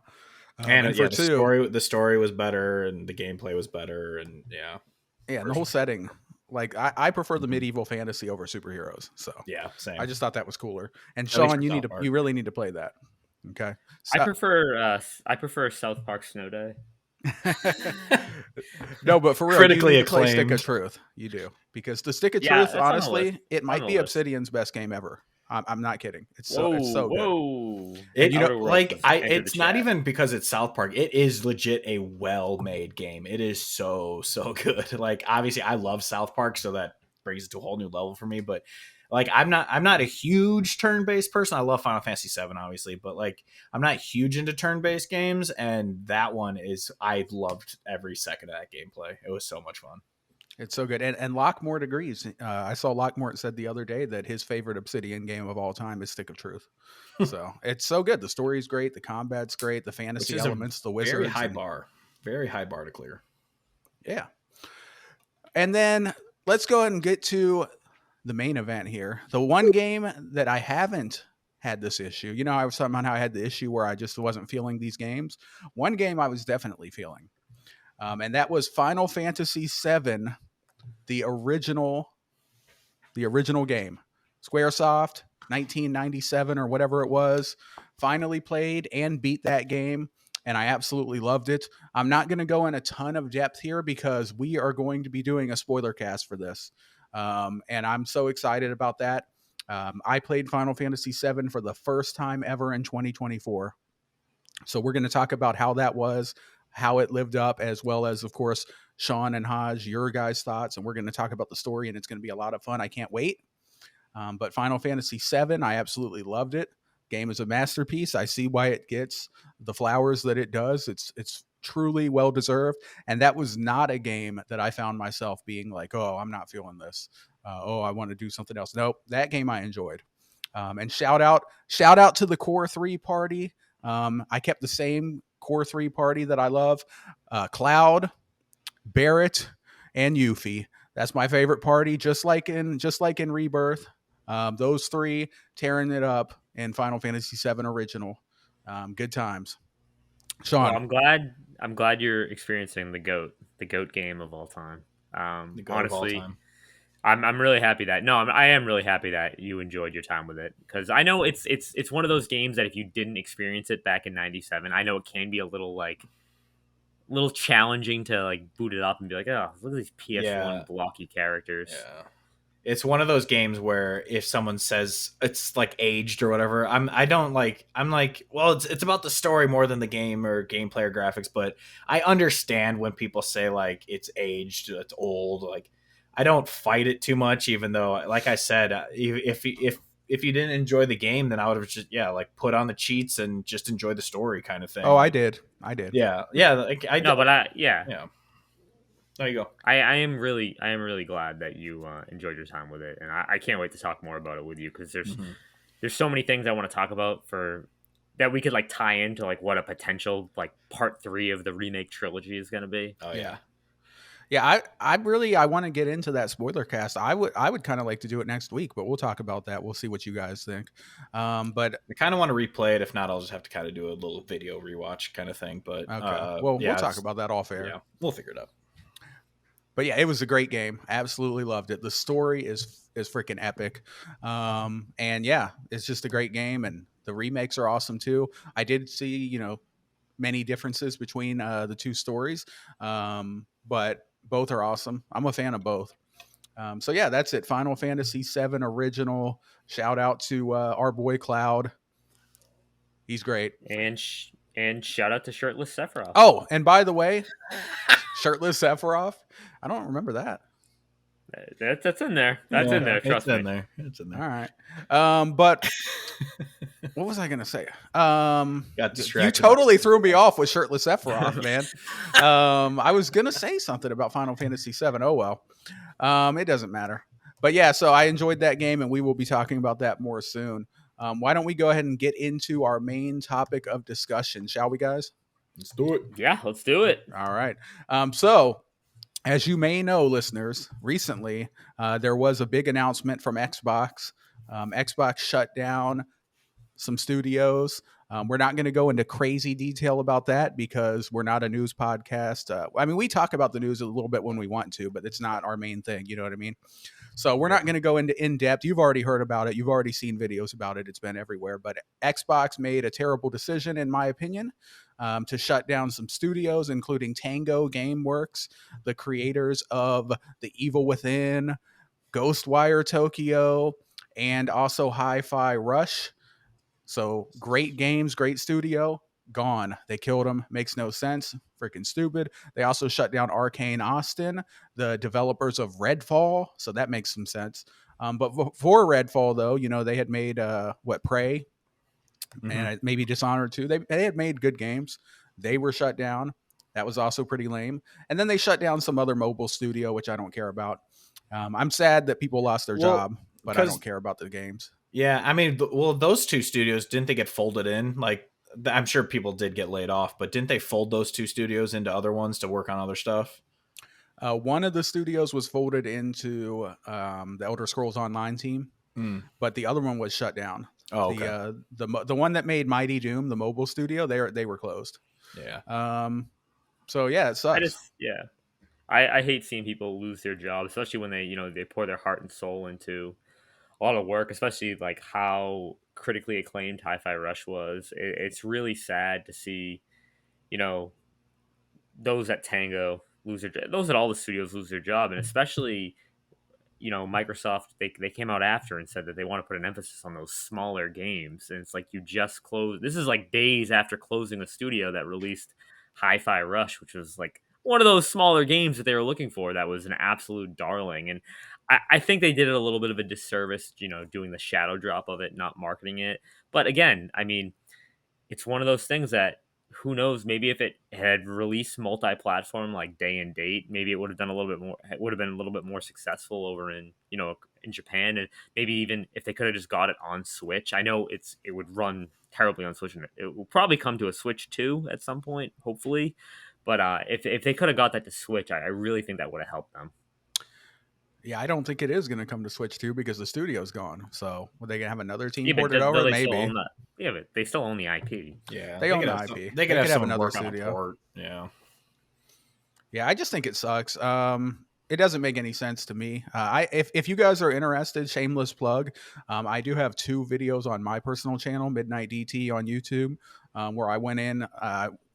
And for yeah, two, the story was better, and the gameplay was better, and yeah, and the whole setting. Like I prefer the medieval fantasy over superheroes. So yeah, same. I just thought that was cooler. And At least Sean, for South Park. you really need to play that. Okay. I prefer South Park Snow Day. No, but for real, Critically you need to play Stick acclaimed. of Truth. You do, because the Stick of Yeah, Truth, that's on the honestly, list. it might On be the list. Obsidian's best game ever. I'm not kidding. It's Whoa, so good. whoa! It, you know, Outer Worlds like has I, entered it's the not chat. even because it's South Park. It is legit a well-made game. It is so good. Like obviously, I love South Park, so that brings it to a whole new level for me. But like, I'm not a huge turn-based person. I love Final Fantasy VII, obviously, but like, I'm not huge into turn-based games. And that one is, I loved every second of that gameplay. It was so much fun. It's so good. And Lockmort agrees. I saw Lockmort said the other day that his favorite Obsidian game of all time is Stick of Truth. So it's so good. The story's great. The combat's great. The fantasy elements, the wizards. Very high bar. Very high bar to clear. Yeah. And then let's go ahead and get to the main event here. The one game that I haven't had this issue. You know, I was talking about how I had the issue where I just wasn't feeling these games. One game I was definitely feeling. And that was Final Fantasy VII, the original game. Squaresoft, 1997 or whatever it was, finally played and beat that game, and I absolutely loved it. I'm not going to go in a ton of depth here because we are going to be doing a spoiler cast for this, and I'm so excited about that. I played Final Fantasy VII for the first time ever in 2024, so we're going to talk about how that was, how it lived up, as well as, of course, Sean and Hodge, your guys' thoughts, and we're going to talk about the story, and it's going to be a lot of fun. I can't wait. But Final Fantasy VII, I absolutely loved it. Game is a masterpiece. I see why it gets the flowers that it does. It's truly well deserved. And that was not a game that I found myself being like, oh, I'm not feeling this. I want to do something else. Nope, that game I enjoyed. And shout out to the Core 3 party. I kept the same Core 3 party that I love. Cloud, Barrett, and Yuffie. That's my favorite party, just like in Rebirth. Those three tearing it up in Final Fantasy VII Original. Good times. Sean, Well, I'm glad you're experiencing the goat game of all time. The goat Honestly, of all time. I'm really happy that I am really happy that you enjoyed your time with it, because I know it's one of those games that if you didn't experience it back in '97, I know it can be a little challenging to like boot it up and be like, oh, look at these PS1 blocky characters. Yeah. It's one of those games where if someone says it's like aged or whatever, I'm like, well, it's about the story more than the game or gameplay or graphics, but I understand when people say like it's aged, it's old. Like I don't fight it too much, even though, like I said, if you didn't enjoy the game, then I would have just like put on the cheats and just enjoy the story kind of thing. Oh, I did. Yeah. Like, yeah. There you go. I am really glad that you enjoyed your time with it, and I can't wait to talk more about it with you, because there's so many things I want to talk about that we could like tie into like what a potential like part 3 of the remake trilogy is going to be. Oh yeah. Yeah, I want to get into that spoiler cast. I would kind of like to do it next week, but we'll talk about that. We'll see what you guys think. But I kind of want to replay it. If not, I'll just have to kind of do a little video rewatch kind of thing. But okay, well, we'll talk about that off air. Yeah, we'll figure it out. But yeah, it was a great game. Absolutely loved it. The story is freaking epic. And yeah, it's just a great game, and the remakes are awesome too. I did see, many differences between the two stories. But both are awesome. I'm a fan of both. So yeah, that's it. Final Fantasy VII Original. Shout out to our boy Cloud. He's great. And shout out to Shirtless Sephiroth. Oh, and by the way, Shirtless Sephiroth. I don't remember that. That's in there. That's in there. Trust me. It's in there. All right. But what was I going to say? Got distracted. You totally threw me off with Shirtless Sephiroth, man. I was going to say something about Final Fantasy VII. Oh, well. It doesn't matter. But yeah, so I enjoyed that game, and we will be talking about that more soon. Why don't we go ahead and get into our main topic of discussion, shall we, guys? Let's do it. Yeah, let's do it. All right. So, as you may know, listeners, recently there was a big announcement from Xbox. Xbox shut down some studios. We're not going to go into crazy detail about that because we're not a news podcast. I mean, we talk about the news a little bit when we want to, but it's not our main thing. You know what I mean? So we're not going to go into in depth. You've already heard about it. You've already seen videos about it. It's been everywhere. But Xbox made a terrible decision, in my opinion, to shut down some studios, including Tango Gameworks, the creators of The Evil Within, Ghostwire Tokyo, and also Hi-Fi Rush. So great games, great studio, gone. They killed them. Makes no sense. Freaking stupid. They also shut down Arkane Austin, the developers of Redfall. So that makes some sense. But for Redfall, though, they had made Prey and maybe Dishonored too. They had made good games. They were shut down. That was also pretty lame. And then they shut down some other mobile studio, which I don't care about. I'm sad that people lost their job, but I don't care about the games. Yeah, I mean, well, those two studios, didn't they get folded in? Like, I'm sure people did get laid off, but didn't they fold those two studios into other ones to work on other stuff? One of the studios was folded into the Elder Scrolls Online team, but the other one was shut down. Oh, okay. The one that made Mighty Doom, the mobile studio, they were closed. Yeah. So yeah, it sucks. I hate seeing people lose their jobs, especially when they pour their heart and soul into a lot of work, especially like how critically acclaimed Hi-Fi Rush was. It's really sad to see, those at Tango lose their, those at all the studios lose their job, and especially, Microsoft, they came out after and said that they want to put an emphasis on those smaller games, and it's like you just closed. This is like days after closing a studio that released Hi-Fi Rush, which was like one of those smaller games that they were looking for. That was an absolute darling, and I think they did it a little bit of a disservice, doing the shadow drop of it, not marketing it. But again, I mean, it's one of those things that who knows, maybe if it had released multi-platform like day and date, maybe it would have done a little bit more, it would have been a little bit more successful over in Japan. And maybe even if they could have just got it on Switch. I know it would run terribly on Switch, and it will probably come to a Switch 2 at some point, hopefully. But if they could have got that to Switch, I really think that would have helped them. Yeah, I don't think it is going to come to Switch 2 because the studio's gone. So are they going to have another team ported over? Maybe. But they still own the IP. Yeah, they own the IP. They could have another studio. Port. Yeah. Yeah, I just think it sucks. It doesn't make any sense to me. If you guys are interested, shameless plug, I do have 2 videos on my personal channel, Midnight DT on YouTube, where I went in.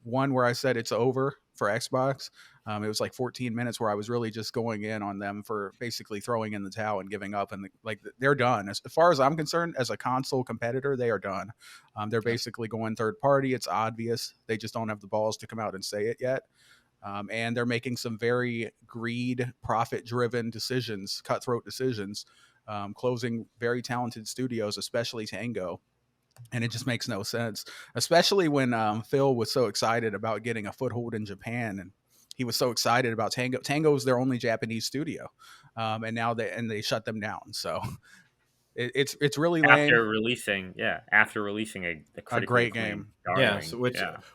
One where I said it's over for Xbox. It was like 14 minutes where I was really just going in on them for basically throwing in the towel and giving up. And like, they're done. As far as I'm concerned, as a console competitor, they are done. They're basically going third party. It's obvious. They just don't have the balls to come out and say it yet. And they're making some very profit-driven decisions, cutthroat decisions, closing very talented studios, especially Tango. And it just makes no sense, especially when Phil was so excited about getting a foothold in Japan, and he was so excited about Tango. Tango is their only Japanese studio, and now they shut them down. So it's really lame. After releasing a great game, darling.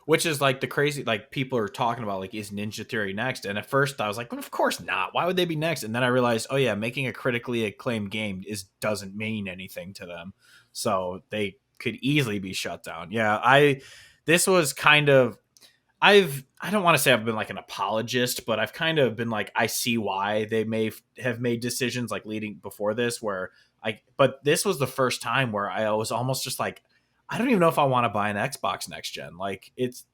Which is like the crazy, like people are talking about, like, is Ninja Theory next? And at first I was like, well, of course not. Why would they be next? And then I realized, oh yeah, making a critically acclaimed game doesn't mean anything to them, so they could easily be shut down. Yeah, this was kind of, I don't want to say I've been like an apologist, but I've kind of been like, I see why they may have made decisions like leading before this but this was the first time where I was almost just like, I don't even know if I want to buy an Xbox next gen. Like, it's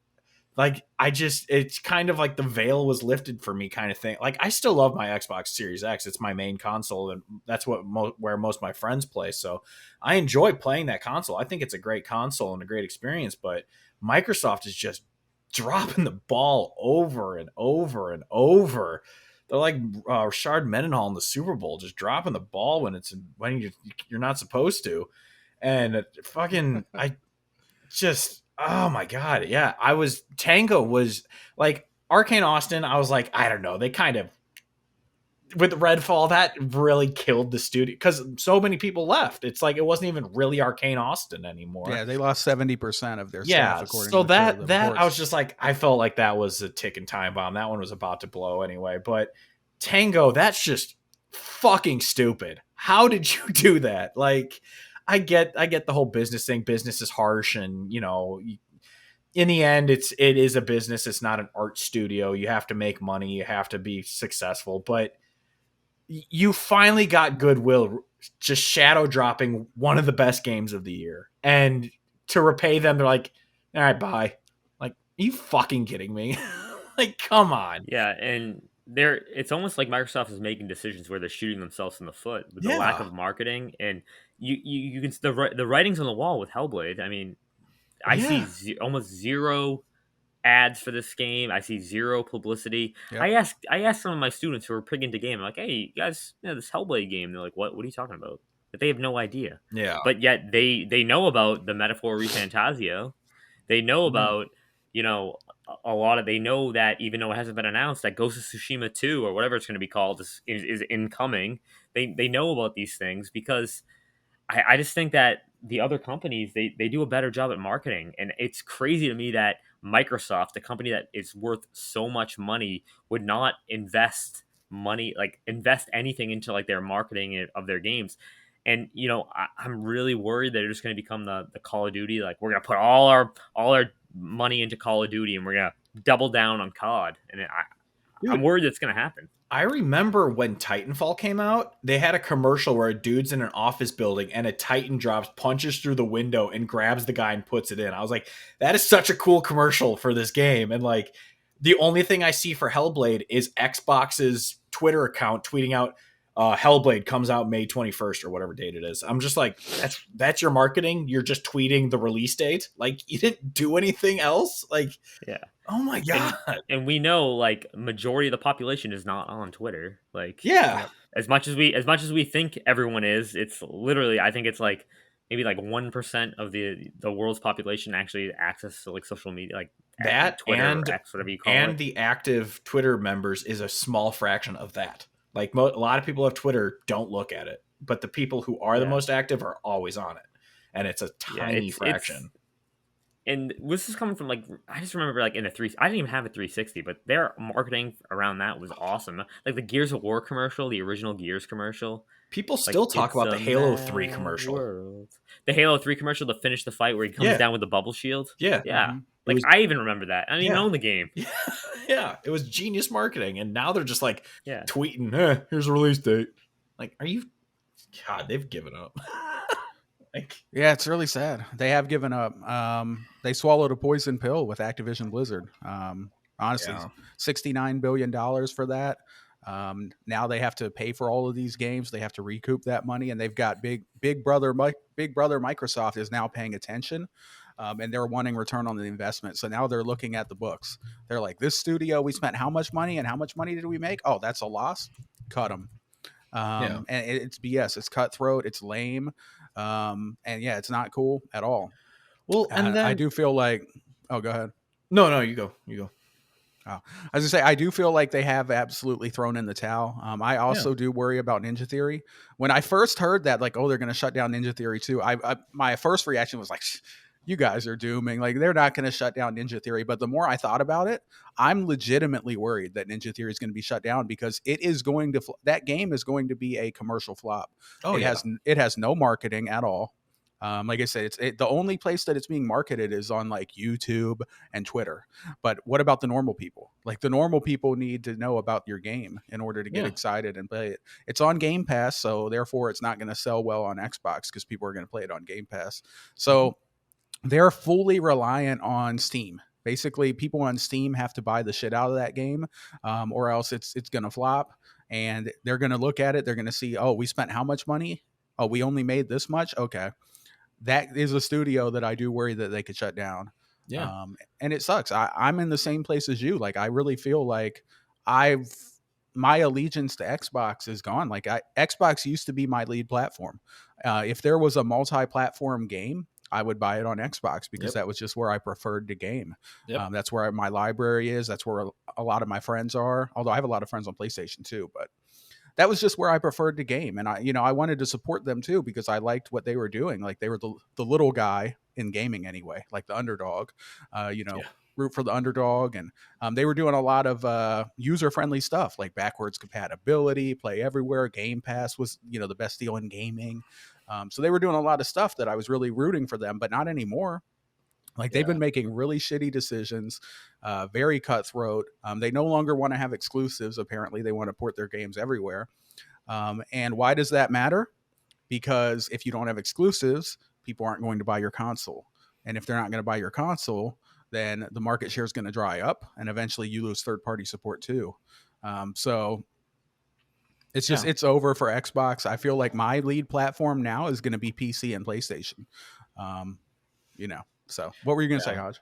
like, it's kind of like the veil was lifted for me kind of thing. Like, I still love my Xbox Series X. It's my main console, and that's where most of my friends play. So I enjoy playing that console. I think it's a great console and a great experience, but Microsoft is just dropping the ball over and over and over. They're like Rashard Mendenhall in the Super Bowl, just dropping the ball when you're not supposed to. And oh my God. Yeah. Tango was like Arkane Austin. I was like, I don't know. They kind of with Redfall, that really killed the studio because so many people left. It's like it wasn't even really Arkane Austin anymore. Yeah, they lost 70% of their staff. Yeah, According so to that the I reports. was just like, I felt like that was a ticking time bomb. That one was about to blow anyway. But Tango, that's just fucking stupid. How did you do that? Like, I get the whole business thing. Business is harsh, and in the end, it is a business. It's not an art studio. You have to make money. You have to be successful. But you finally got goodwill just shadow dropping one of the best games of the year. And to repay them, they're like, all right, bye. Like, are you fucking kidding me? Like, come on. Yeah, and it's almost like Microsoft is making decisions where they're shooting themselves in the foot with the lack of marketing. And you can the writing's on the wall with Hellblade. I mean, I see almost zero ads for this game. I see zero publicity. Yep. I asked some of my students who are pretty into game. I'm like, hey, you guys, this Hellblade game. They're like, what? What are you talking about? But they have no idea. Yeah. But yet they know about the Metaphor Refantasio. They know about a lot of. They know that even though it hasn't been announced, that Ghost of Tsushima 2 or whatever it's going to be called is incoming. They know about these things because I just think that the other companies they do a better job at marketing, and it's crazy to me that Microsoft, the company that is worth so much money, would not invest anything into like their marketing of their games. And I'm really worried that it's going to become the Call of Duty. Like, we're going to put all our money into Call of Duty, and we're going to double down on COD. And I'm worried that's going to happen. I remember when Titanfall came out, they had a commercial where a dude's in an office building and a Titan drops, punches through the window, and grabs the guy and puts it in. I was like, that is such a cool commercial for this game. And like, the only thing I see for Hellblade is Xbox's Twitter account tweeting out, Hellblade comes out May 21st or whatever date it is. I'm just like, that's your marketing. You're just tweeting the release date. Like, you didn't do anything else. Like, yeah. Oh my God. And we know like majority of the population is not on Twitter. Like, yeah, as much as we think everyone is, it's literally, I think it's like maybe like 1% of the world's population actually access to like social media, like that Twitter and or X, whatever you call and it. the active Twitter members is a small fraction of that. Like a lot of people have Twitter, don't look at it, but the people who are the most active are always on it, and it's a tiny fraction. And this is coming from like, I just remember like I didn't even have a 360, but their marketing around that was awesome. Like the Gears of War commercial, the original Gears commercial. People still talk about the Halo 3 commercial. The Halo 3 commercial to finish the fight where he comes down with the bubble shield. Yeah. Yeah. Like, I even remember that. I didn't even own the game. Yeah. It was genius marketing. And now they're just like tweeting, here's a release date. Like, are you... God, they've given up. Yeah, it's really sad. They have given up. They swallowed a poison pill with Activision Blizzard. Honestly, $69 billion for that. Now they have to pay for all of these games. They have to recoup that money, and they've got big brother Microsoft is now paying attention, and they're wanting return on the investment. So now they're looking at the books. They're like, this studio, we spent how much money, and how much money did we make? Oh, that's a loss. Cut them. And it's BS. It's cutthroat. It's lame. And yeah, it's not cool at all. Well, and then I do feel like, oh, go ahead. No, you go. Oh, I was gonna say, I do feel like they have absolutely thrown in the towel. I also do worry about Ninja Theory. When I first heard that, like, oh, they're going to shut down Ninja Theory too, my first reaction was like, you guys are dooming. Like, they're not going to shut down Ninja Theory. But the more I thought about it, I'm legitimately worried that Ninja Theory is going to be shut down because it is going to that game is going to be a commercial flop. It has no marketing at all. Like I said, the only place that it's being marketed is on like YouTube and Twitter. But what about the normal people? Like, the normal people need to know about your game in order to get excited and play it. It's on Game Pass, so therefore it's not going to sell well on Xbox because people are going to play it on Game Pass. So they're fully reliant on Steam. Basically, people on Steam have to buy the shit out of that game, or else it's going to flop. And they're going to look at it. They're going to see, oh, we spent how much money? Oh, we only made this much? Okay. That is a studio that I do worry that they could shut down. Yeah. And it sucks. I'm in the same place as you. Like, I really feel like my allegiance to Xbox is gone. Like, Xbox used to be my lead platform. If there was a multi-platform game, I would buy it on Xbox because that was just where I preferred to game. That's where my library is. That's where a lot of my friends are. Although I have a lot of friends on PlayStation too, but that was just where I preferred to game. And I wanted to support them too, because I liked what they were doing. Like they were the little guy in gaming anyway, like the underdog, root for the underdog. And they were doing a lot of user-friendly stuff like backwards compatibility, play everywhere. Game Pass was, the best deal in gaming. So they were doing a lot of stuff that I was really rooting for them, but not anymore. Like they've been making really shitty decisions, very cutthroat. They no longer want to have exclusives. Apparently they want to port their games everywhere. And why does that matter? Because if you don't have exclusives, people aren't going to buy your console. And if they're not going to buy your console, then the market share is going to dry up, and eventually you lose third-party support too. So it's just, it's over for Xbox. I feel like my lead platform now is going to be PC and PlayStation. So what were you going to say, Hodge?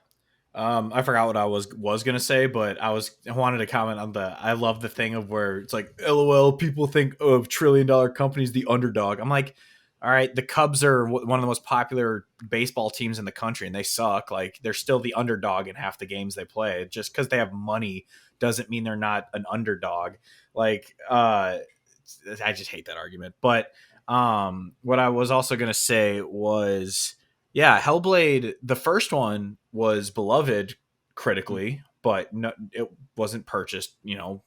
I forgot what I was going to say, but I wanted to comment on I love the thing of where it's like, LOL, people think of $1 trillion companies, the underdog. I'm like, all right, the Cubs are one of the most popular baseball teams in the country, and they suck. Like, they're still the underdog in half the games they play. Just because they have money doesn't mean they're not an underdog. Like, I just hate that argument. But what I was also going to say was, Hellblade, the first one was beloved critically, but no, it wasn't purchased,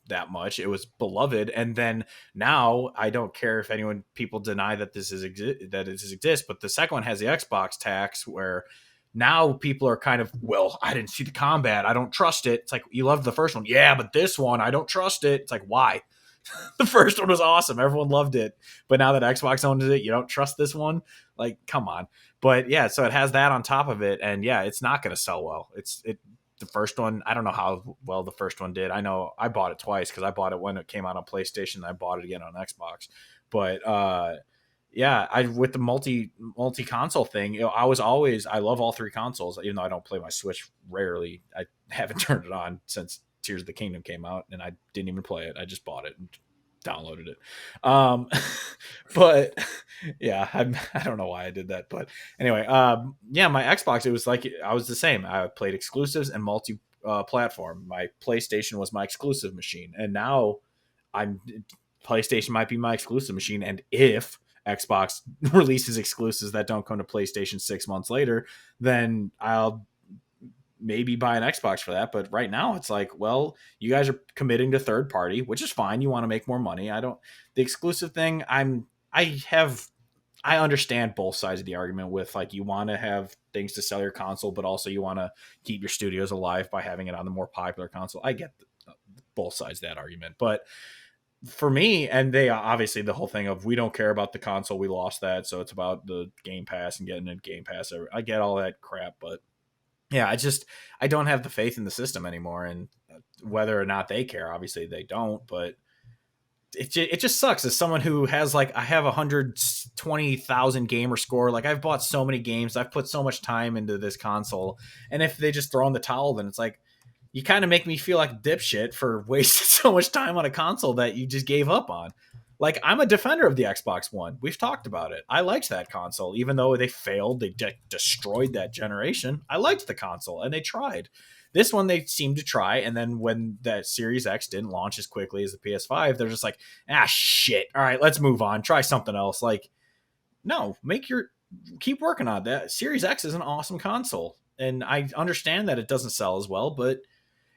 that much. It was beloved, and then now I don't care if people deny that this exists, but the second one has the Xbox tax, where now people are kind of, well, I didn't see the combat, I don't trust it. It's like, you loved the first one, but this one I don't trust it. It's like, why? The first one was awesome, everyone loved it, but now that Xbox owns it, you don't trust this one? Like, come on. But so it has that on top of it, and it's not going to sell well. The first one, I don't know how well the first one did. I know I bought it twice, because I bought it when it came out on PlayStation, and I bought it again on Xbox. But with the multi console thing, I love all three consoles, even though I don't play my Switch rarely. I haven't turned it on since Tears of the Kingdom came out, and I didn't even play it. I just bought it and downloaded it. But I don't know why I did that, but anyway, my Xbox, it was like, I was the same. I played exclusives and multi platform. My PlayStation was my exclusive machine, and now PlayStation might be my exclusive machine. And if Xbox releases exclusives that don't come to PlayStation 6 months later, then I'll maybe buy an Xbox for that. But right now it's like, well, you guys are committing to third party, which is fine. You want to make more money. The exclusive thing, I understand both sides of the argument with, like, you want to have things to sell your console, but also you want to keep your studios alive by having it on the more popular console. I get both sides of that argument. But for me, and they obviously, the whole thing of, we don't care about the console, we lost that, so it's about the Game Pass and getting a Game Pass. I get all that crap, but I don't have the faith in the system anymore. And whether or not they care, obviously they don't, but it just sucks as someone who has, like, I have 120,000 gamer score. Like, I've bought so many games, I've put so much time into this console, and if they just throw in the towel, then it's like, you kind of make me feel like a dipshit for wasting so much time on a console that you just gave up on. Like, I'm a defender of the Xbox One. We've talked about it. I liked that console. Even though they failed, they destroyed that generation. I liked the console, and they tried. This one, they seemed to try, and then when that Series X didn't launch as quickly as the PS5, they're just like, shit. All right, let's move on. Try something else. Like, no, keep working on that. Series X is an awesome console, and I understand that it doesn't sell as well, but...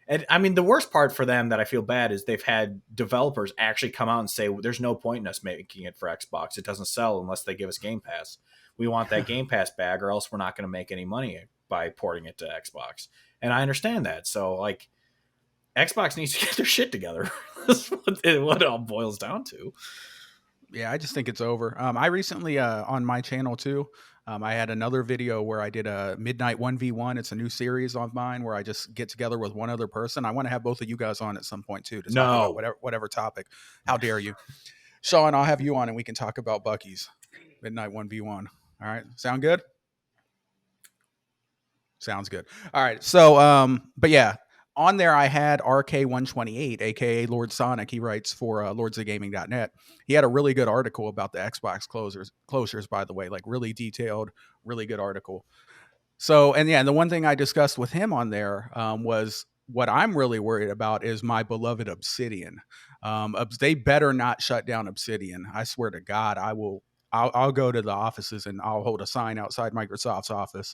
And I mean, the worst part for them that I feel bad is they've had developers actually come out and say, well, there's no point in us making it for Xbox. It doesn't sell unless they give us Game Pass. We want that Game Pass bag, or else we're not going to make any money by porting it to Xbox. And I understand that. So, like, Xbox needs to get their shit together. That's what it all boils down to. Yeah, I just think it's over. I recently, on my channel too, I had another video where I did a Midnight 1v1. It's a new series on mine where I just get together with one other person. I want to have both of you guys on at some point too, to talk about whatever topic. How dare you? Sean, I'll have you on and we can talk about Bucky's Midnight 1v1. All right. Sound good? Sounds good. All right. So, but yeah, on there I had RK128, aka Lord Sonic. He writes for lordsofgaming.net. He had a really good article about the Xbox closures, by the way, like really detailed, really good article. So, and the one thing I discussed with him on there was what I'm really worried about is my beloved Obsidian. They better not shut down Obsidian. I swear to God, I'll go to the offices and I'll hold a sign outside Microsoft's office,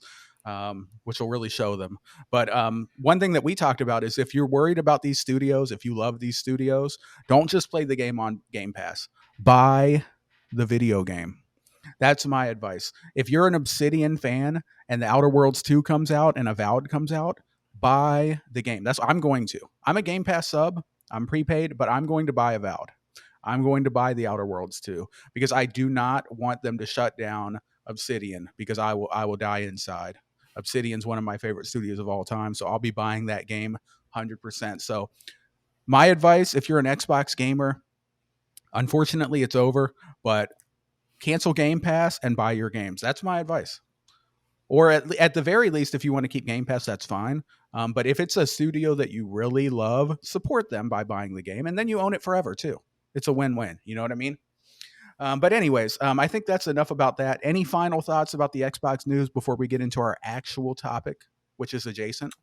which will really show them. But one thing that we talked about is if you're worried about these studios, if you love these studios, don't just play the game on Game Pass. Buy the video game. That's my advice. If you're an Obsidian fan and the Outer Worlds 2 comes out and Avowed comes out, buy the game. That's what I'm going to. I'm a Game Pass sub. I'm prepaid, but I'm going to buy Avowed. I'm going to buy the Outer Worlds 2 because I do not want them to shut down Obsidian because I will die inside. Obsidian's one of my favorite studios of all time, so I'll be buying that game 100%. So my advice, if you're an Xbox gamer, unfortunately it's over, but cancel Game Pass and buy your games. That's my advice. Or at the very least, if you want to keep Game Pass, that's fine. But if it's a studio that you really love, support them by buying the game, and then you own it forever too. It's a win-win. You know what I mean? But anyways, I think that's enough about that. Any final thoughts about the Xbox news before we get into our actual topic, which is adjacent?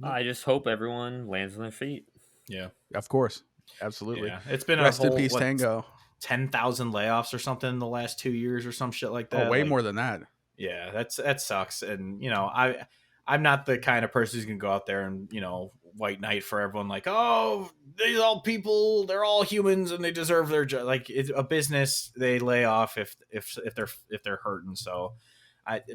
I just hope everyone lands on their feet. Yeah, Of course. Absolutely. yeah. It's been Rest a whole, in peace, Tango. 10,000 layoffs or something in the last 2 years or some shit like that. Oh, way more than that. Yeah, that sucks. And I'm not the kind of person who's gonna go out there and white knight for everyone like, oh, these all people, they're all humans and they deserve their job. Like, it's a business, they lay off if they're hurting. So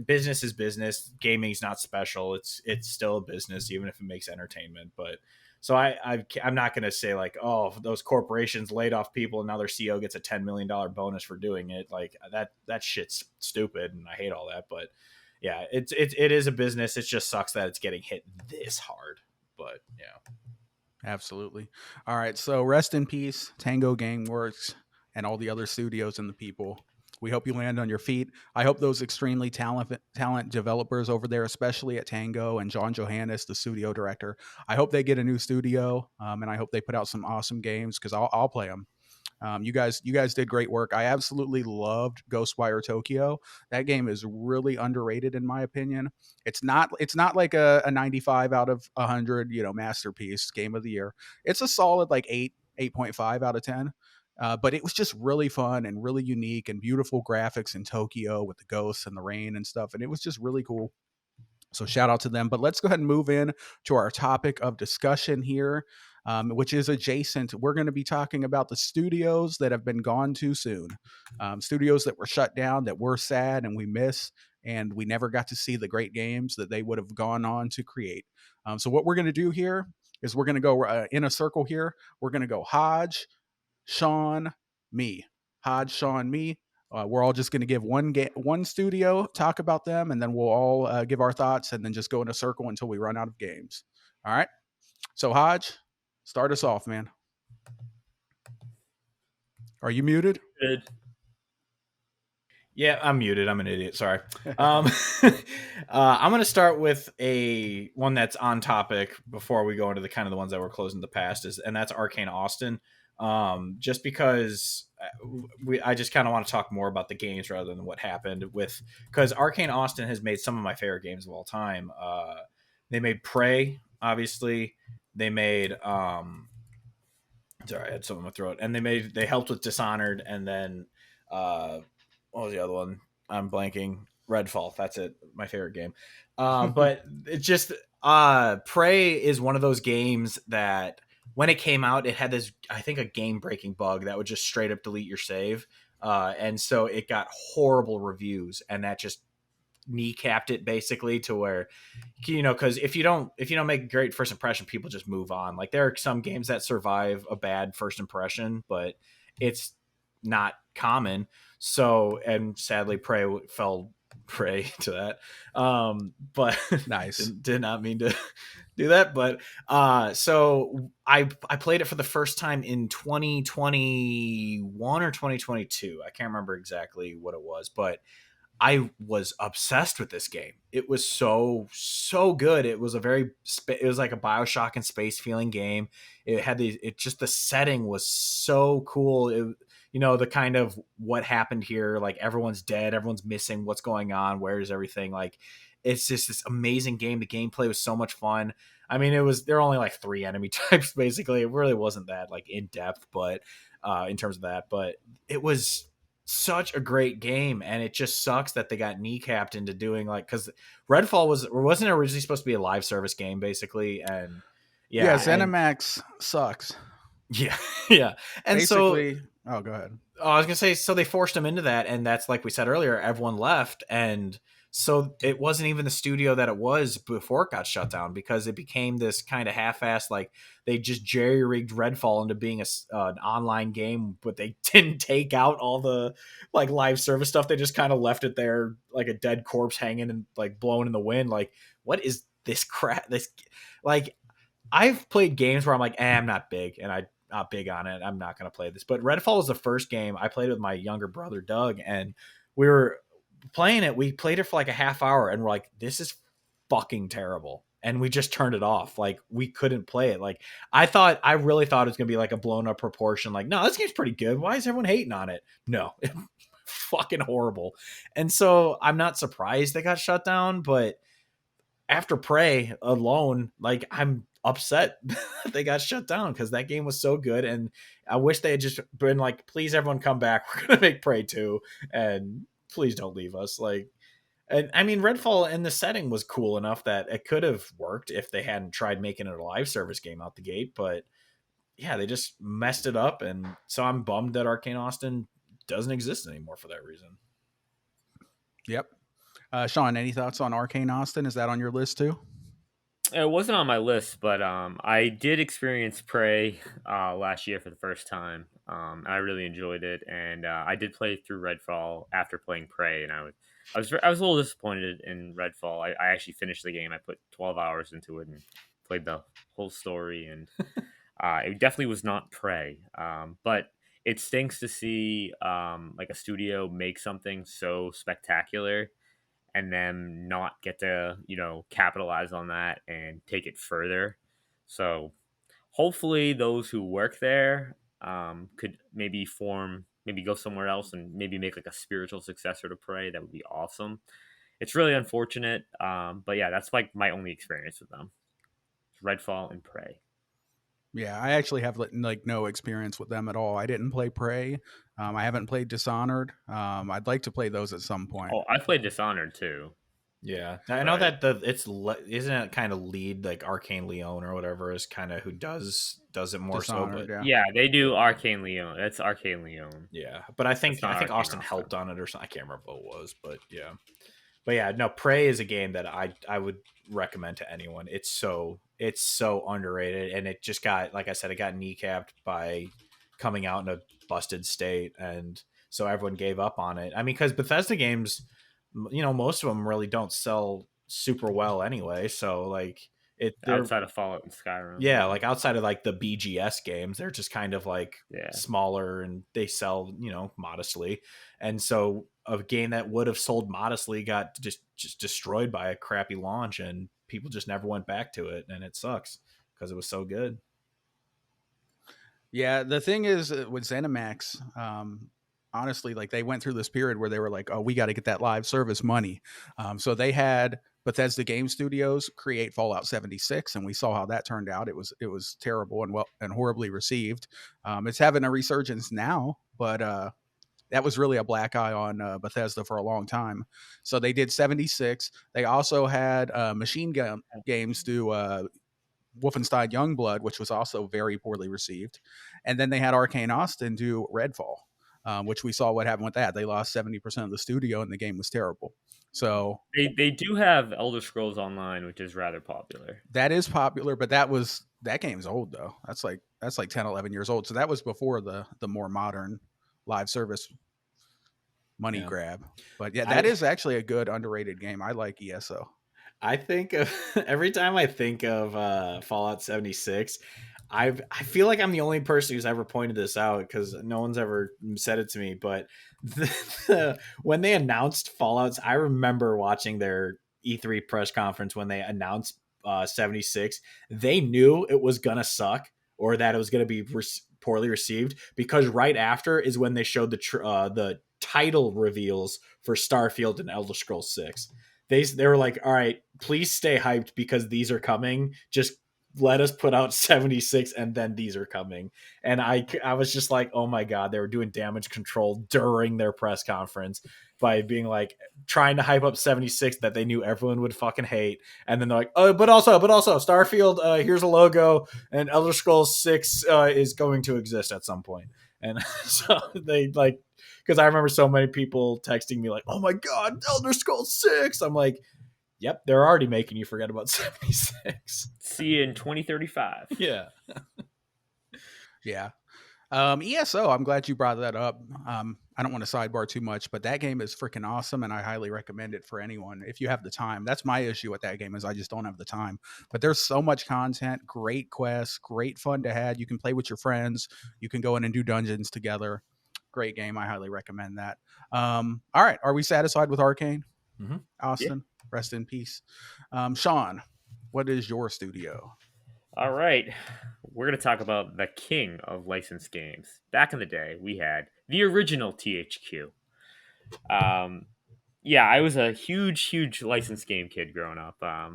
business is business. Gaming's not special. It's still a business, even if it makes entertainment. But so I'm not going to say like, oh, those corporations laid off people and now their CEO gets a $10 million bonus for doing it. Like that shit's stupid and I hate all that. But yeah, it is a business. It just sucks that it's getting hit this hard. But yeah, absolutely. All right. So rest in peace, Tango Gameworks and all the other studios and the people. We hope you land on your feet. I hope those extremely talent developers over there, especially at Tango, and John Johannes, the studio director, I hope they get a new studio, and I hope they put out some awesome games because I'll play them. You guys did great work. I absolutely loved Ghostwire Tokyo. That game is really underrated in my opinion. It's not like a 95 out of 100, masterpiece game of the year. It's a solid like 8.5 out of 10. But it was just really fun and really unique and beautiful graphics in Tokyo with the ghosts and the rain and stuff. And it was just really cool. So shout out to them. But let's go ahead and move in to our topic of discussion here, which is adjacent. We're going to be talking about the studios that have been gone too soon, studios that were shut down, that we're sad and we miss, and we never got to see the great games that they would have gone on to create. So what we're going to do here is we're going to go in a circle here. We're going to go Hodge, Sean, me. Hodge, Sean, me. We're all just going to give one studio, talk about them, and then we'll all give our thoughts and then just go in a circle until we run out of games. All right? So, Hodge, start us off, man. Are you muted? Good. Yeah, I'm muted. I'm an idiot. Sorry. I'm going to start with one that's on topic before we go into the ones that were closed in the past, and that's Arkane Austin. Just because I just kind of want to talk more about the games rather than what happened because Arkane Austin has made some of my favorite games of all time. They made Prey, obviously. They made sorry, I had something in my throat, and they helped with Dishonored, and then what was the other one? I'm blanking. Redfall. That's it. My favorite game. But it's just Prey is one of those games that when it came out, it had this, I think, a game-breaking bug that would just straight up delete your save. And so it got horrible reviews, and that just kneecapped it basically to where, because if you don't make a great first impression, people just move on. Like, there are some games that survive a bad first impression, but it's not common. So, and sadly, Prey fell prey to that. But Nice. did not mean to do that. But so I played it for the first time in 2021 or 2022. I can't remember exactly what it was, but I was obsessed with this game. It was so good. It was it was like a BioShock in space feeling game. It had the setting was so cool. The kind of what happened here, like everyone's dead, everyone's missing, what's going on, where's everything, like it's just this amazing game. The gameplay was so much fun. I mean, there were only like 3 enemy types basically. It really wasn't that like in depth, but in terms of that, but it was such a great game, and it just sucks that they got kneecapped into doing like, because Redfall wasn't originally supposed to be a live service game basically, and Yeah, yeah, ZeniMax sucks. yeah, yeah, and Basically, oh, go ahead. I was gonna say, so they forced him into that, and that's like we said earlier, everyone left, and so it wasn't even the studio that it was before it got shut down, because it became this kind of half-assed, like they just jerry-rigged Redfall into being an online game, but they didn't take out all the like live service stuff. They just kind of left it there like a dead corpse hanging and like blowing in the wind. Like, what is this crap? This, like, I've played games where I'm like, I'm not big, and I'm not big on it. I'm not going to play this. But Redfall was the first game I played with my younger brother, Doug, and we were playing it. We played it for like a half hour, and we're like, this is fucking terrible. And we just turned it off. Like, we couldn't play it. Like, I really thought it was going to be like a blown up proportion. Like, no, this game's pretty good. Why is everyone hating on it? No, fucking horrible. And so I'm not surprised they got shut down, but after Prey alone, like, I'm upset they got shut down, because that game was so good, and I wish they had just been like, please everyone come back, we're gonna make Prey 2, and please don't leave us. Like, and I mean, Redfall in the setting was cool enough that it could have worked if they hadn't tried making it a live service game out the gate, but yeah, they just messed it up, and so I'm bummed that Arkane Austin doesn't exist anymore for that reason. Yep. Sean, any thoughts on Arkane Austin? Is that on your list too? It wasn't on my list, but I did experience Prey last year for the first time. And I really enjoyed it, and I did play through Redfall after playing Prey, and I was a little disappointed in Redfall. I actually finished the game. I put 12 hours into it and played the whole story, and it definitely was not Prey. But it stinks to see like a studio make something so spectacular and then not get to, capitalize on that and take it further. So hopefully those who work there could maybe go somewhere else and maybe make like a spiritual successor to Prey. That would be awesome. It's really unfortunate. But yeah, that's like my only experience with them. Redfall and Prey. Yeah, I actually have like no experience with them at all. I didn't play Prey. I haven't played Dishonored. I'd like to play those at some point. Oh, I played Dishonored too. Yeah, I know that isn't it kind of lead like Arcane Leon or whatever is kind of who does it more Dishonored, so. But yeah, they do Arcane Leon. That's Arcane Leon. yeah, but I think Arcane Austin helped on it or something. I can't remember what it was, but yeah, no. Prey is a game that I would recommend to anyone. It's so underrated, and it just got, like I said, it got kneecapped by coming out in a busted state, and so everyone gave up on it. I mean, because Bethesda games, most of them really don't sell super well anyway. So like outside of Fallout and Skyrim, yeah, like outside of like the BGS games, they're just kind of like yeah, smaller, and they sell modestly. And so a game that would have sold modestly got just destroyed by a crappy launch, and people just never went back to it, and it sucks because it was so good. Yeah, the thing is with ZeniMax, honestly, like they went through this period where they were like, oh, we got to get that live service money. So they had Bethesda Game Studios create Fallout 76, and we saw how that turned out. It was terrible and horribly received. It's having a resurgence now, but that was really a black eye on Bethesda for a long time. So they did 76. They also had Machine Gun Games do Wolfenstein Youngblood, which was also very poorly received. And then they had Arkane Austin do Redfall, which we saw what happened with that. They lost 70% of the studio, and the game was terrible. So they do have Elder Scrolls Online, which is rather popular. That is popular, but that game's old though. That's like 10, 11 years old. So that was before the more modern live service money grab. But yeah, that is actually a good underrated game. I like ESO. I think every time I think of Fallout 76, I feel like I'm the only person who's ever pointed this out, because no one's ever said it to me. But when they announced Fallouts, I remember watching their E3 press conference when they announced 76. They knew it was gonna suck, or that it was gonna be poorly received, because right after is when they showed the title reveals for Starfield and Elder Scrolls 6. they were like, all right, please stay hyped because these are coming. Just let us put out 76 and then these are coming. And I was just like, oh my God, they were doing damage control during their press conference by being like trying to hype up 76 that they knew everyone would fucking hate. And then they're like, oh, but also Starfield, here's a logo, and Elder Scrolls 6 is going to exist at some point. And so they like, because I remember so many people texting me like, oh my God, Elder Scrolls 6. I'm like, yep, they're already making you forget about 76. See you in 2035. Yeah. Yeah. ESO, I'm glad you brought that up. I don't want to sidebar too much, but that game is freaking awesome, and I highly recommend it for anyone if you have the time. That's my issue with that game, is I just don't have the time. But there's so much content, great quests, great fun to have. You can play with your friends. You can go in and do dungeons together. Great game. I highly recommend that. All right. Are we satisfied with Arkane? Mm-hmm. Austin, rest in peace. Sean, what is your studio? All right. We're going to talk about the king of licensed games. Back in the day, we had the original THQ. Yeah, I was a huge licensed game kid growing up. I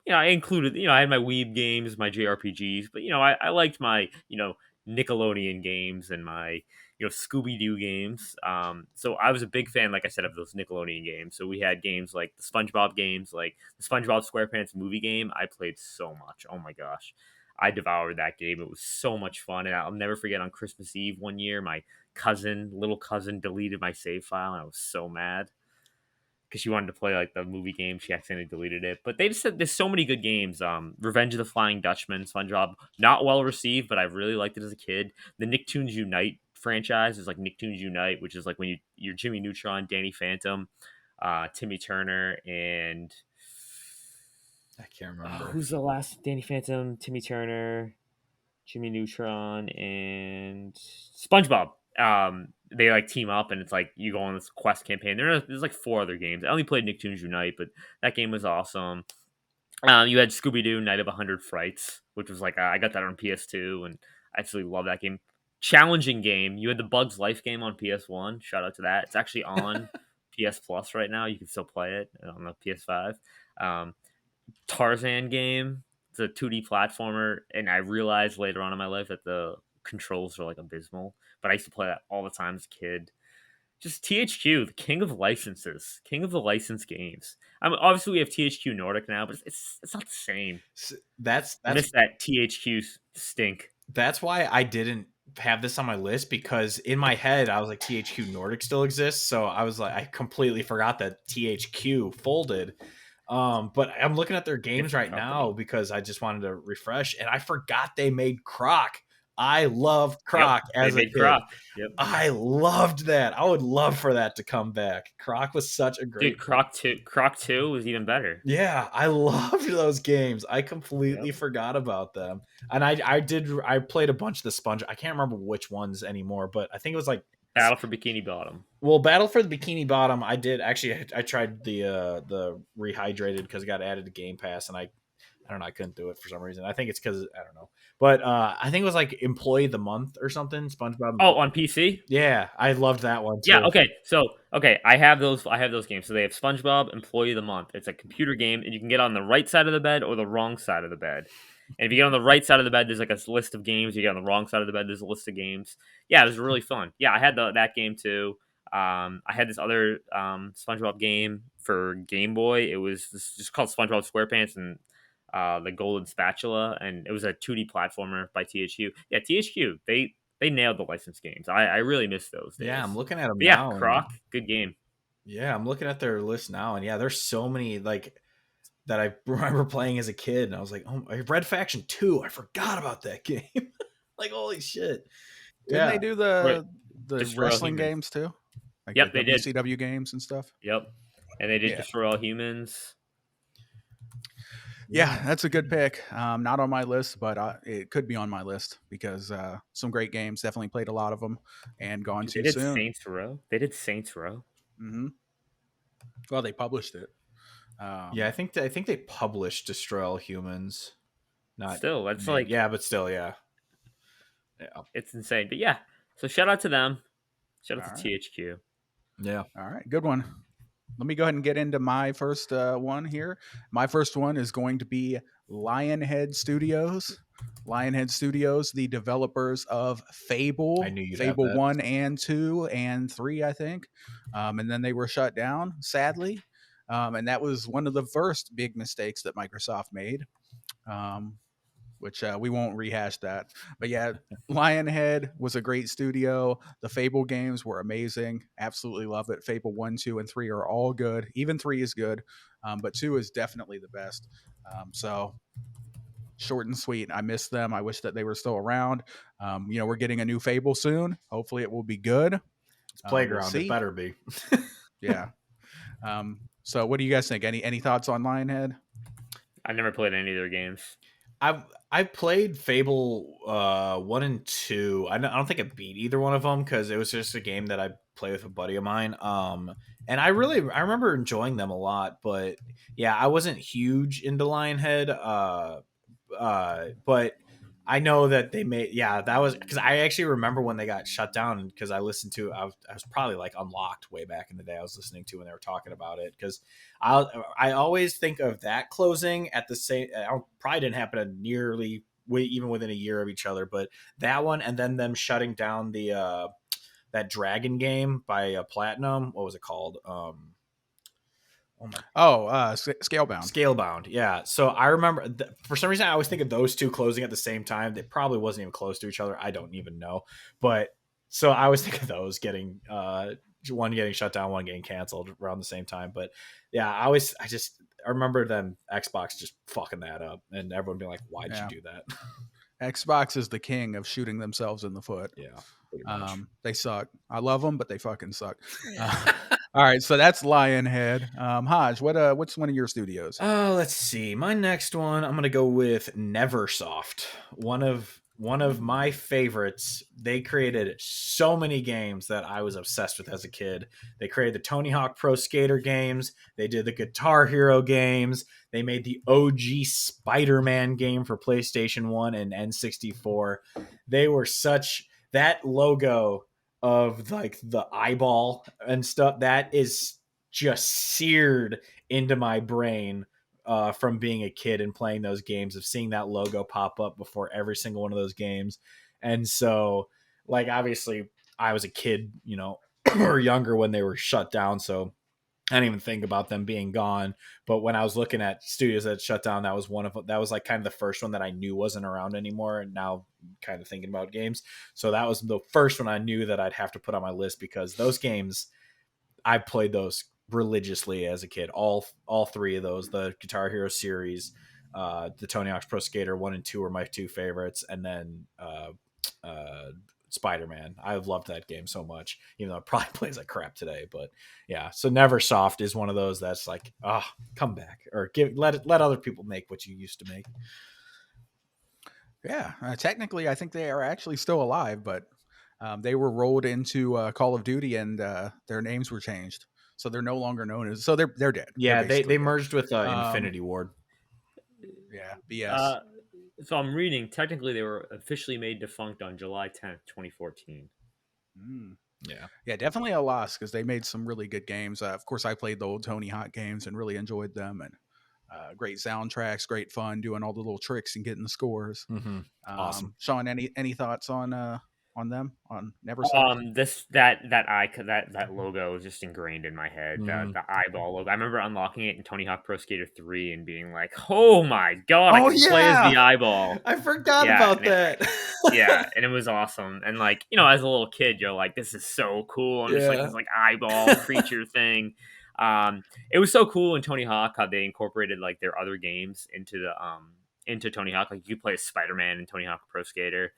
included, I had my Weeb games, my JRPGs, but I liked my, Nickelodeon games and my, Scooby Doo games. So I was a big fan, like I said, of those Nickelodeon games. So we had games like the SpongeBob games, like the SpongeBob SquarePants movie game. I played so much. Oh my gosh. I devoured that game. It was so much fun. And I'll never forget, on Christmas Eve one year, my little cousin deleted my save file, and I was so mad because she wanted to play like the movie game. She accidentally deleted it. But they just said there's so many good games. Revenge of the Flying Dutchman, SpongeBob, not well received, but I really liked it as a kid. The Nicktoons Unite franchise is like Nicktoons Unite, which is like when you're Jimmy Neutron, Danny Phantom, Timmy Turner, and I can't remember. who's the last? Danny Phantom, Timmy Turner, Jimmy Neutron, and SpongeBob. They like team up, and it's like you go on this quest campaign. There's like 4 other games. I only played Nicktoons Unite, but that game was awesome. You had Scooby Doo Night of 100 Frights, which was like I got that on PS2, and I absolutely love that game. Challenging game. You had the Bugs Life game on PS1. Shout out to that. It's actually on PS Plus right now. You can still play it on the PS5. Tarzan game. It's a 2D platformer, and I realized later on in my life that the controls are like abysmal. But I used to play that all the time as a kid. Just THQ, the king of licenses, king of the licensed games. I mean, obviously we have THQ Nordic now, but it's not the same. I miss that THQ stink. That's why I didn't have this on my list, because in my head I was like, THQ Nordic still exists, so I was like, I completely forgot that THQ folded. But I'm looking at their games right now because I just wanted to refresh, and I forgot they made Croc. I love Croc as a kid. Croc. Yep. I loved that. I would love for that to come back. Croc was such a great. Dude, Croc 2 was even better. Yeah, I loved those games. I completely forgot about them. And I played a bunch of the Sponge. I can't remember which ones anymore, but I think it was like Battle for Bikini Bottom. Well, Battle for the Bikini Bottom, I did actually. I tried the rehydrated because it got added to Game Pass, and I don't know, I couldn't do it for some reason. I think it's because I don't know, but I think it was like Employee of the Month or something. SpongeBob. Oh, on PC. Yeah, I loved that one too. Yeah. Okay. I have those games. So they have SpongeBob Employee of the Month. It's a computer game, and you can get on the right side of the bed or the wrong side of the bed. And if you get on the right side of the bed, there's like a list of games. You get on the wrong side of the bed, there's a list of games. Yeah, it was really fun. Yeah, I had that game too. I had this other SpongeBob game for Game Boy. It was just called SpongeBob SquarePants and the Golden Spatula, and it was a 2D platformer by THQ. Yeah, THQ, they nailed the licensed games. I really miss those days. Yeah, I'm looking at them now. Yeah, Croc, good game. Yeah, I'm looking at their list now, and yeah, there's so many like that I remember playing as a kid, and I was like, oh, Red Faction 2, I forgot about that game. Like, holy shit. Didn't they do the wrestling games too? Like they did. CW games and stuff. Yep. And they did Destroy All Humans. Yeah, that's a good pick. Not on my list, but it could be on my list because some great games. Definitely played a lot of them and gone too soon. They did Saints Row. Mm-hmm. Well, they published it. Yeah, I think they published Destroy All Humans. Not still, that's like but still, yeah, it's insane. But yeah, so shout out to them. Shout out to THQ. Yeah. All right, good one. let me go ahead and get into my first one here. My first one is going to be Lionhead Studios. Lionhead Studios, the developers of Fable, I knew you'd have Fable that. 1 and 2 and 3, I think. And then they were shut down, sadly. And that was one of the first big mistakes that Microsoft made, which we won't rehash that. But yeah, Lionhead was a great studio. The Fable games were amazing. Absolutely love it. Fable 1, 2, and 3 are all good. Even 3 is good, but 2 is definitely the best. So short and sweet. I miss them. I wish that they were still around. We're getting a new Fable soon. Hopefully it will be good. It's Playground. We'll see. It better be. Yeah. So what do you guys think? Any thoughts on Lionhead? I never played any of their games. I played Fable 1 and 2. I don't think I beat either one of them because it was just a game that I played with a buddy of mine. And I remember enjoying them a lot. But yeah, I wasn't huge into Lionhead. But I know that they made, that was because I actually remember when they got shut down because I listened to, I was probably like Unlocked way back in the day. I was listening to when they were talking about it because I always think of that closing at the same, probably didn't happen nearly even within a year of each other, but that one and then them shutting down the that Dragon game by Platinum. What was it called? Scalebound. Scalebound, yeah. So I remember, for some reason, I always think of those two closing at the same time. They probably wasn't even close to each other. I don't even know. But so I always think of those getting, one getting shut down, one getting canceled around the same time. But yeah, I remember them Xbox just fucking that up and everyone being like, why'd you do that? Xbox is the king of shooting themselves in the foot. Yeah. They suck. I love them, but they fucking suck. All right, so that's Lionhead. Hodge, what's one of your studios? Let's see. My next one, I'm gonna go with Neversoft. One of my favorites. They created so many games that I was obsessed with as a kid. They created the Tony Hawk Pro Skater games. They did the Guitar Hero games. They made the OG Spider-Man game for PlayStation 1 and N64. They were that logo of like the eyeball and stuff that is just seared into my brain from being a kid and playing those games, of seeing that logo pop up before every single one of those games. And so like, obviously I was a kid, or younger when they were shut down. So I didn't even think about them being gone. But when I was looking at studios that shut down, that was like kind of the first one that I knew wasn't around anymore. And now kind of thinking about games. So that was the first one I knew that I'd have to put on my list, because those games, I played those religiously as a kid. All three of those, the Guitar Hero series, the Tony Hawk's Pro Skater 1 and 2 were my two favorites. And then Spider-Man. I've loved that game so much, even though it probably plays like crap today. But yeah, so Neversoft is one of those that's like, come back, or let other people make what you used to make. Yeah, technically, I think they are actually still alive, but they were rolled into Call of Duty, and their names were changed, so they're no longer known as. So they're dead. Yeah, they dead. merged with Infinity Ward. Yeah, BS. So I'm reading, technically they were officially made defunct on July 10th, 2014. Yeah, definitely a loss, because they made some really good games. Of course, I played the old Tony Hawk games and really enjoyed them, and great soundtracks, great fun doing all the little tricks and getting the scores. Mm-hmm. Awesome. Sean, any thoughts on them, on Neversoft? That logo is just ingrained in my head. Mm-hmm. The eyeball logo. I remember unlocking it in Tony Hawk Pro Skater 3 and being like, "Oh my god, I can play as the eyeball." I forgot about that. Yeah, and it was awesome. And like, as a little kid, you're like, "This is so cool." And just like this like eyeball creature thing. It was so cool in Tony Hawk how they incorporated like their other games into Tony Hawk. Like you play as Spider-Man in Tony Hawk Pro Skater.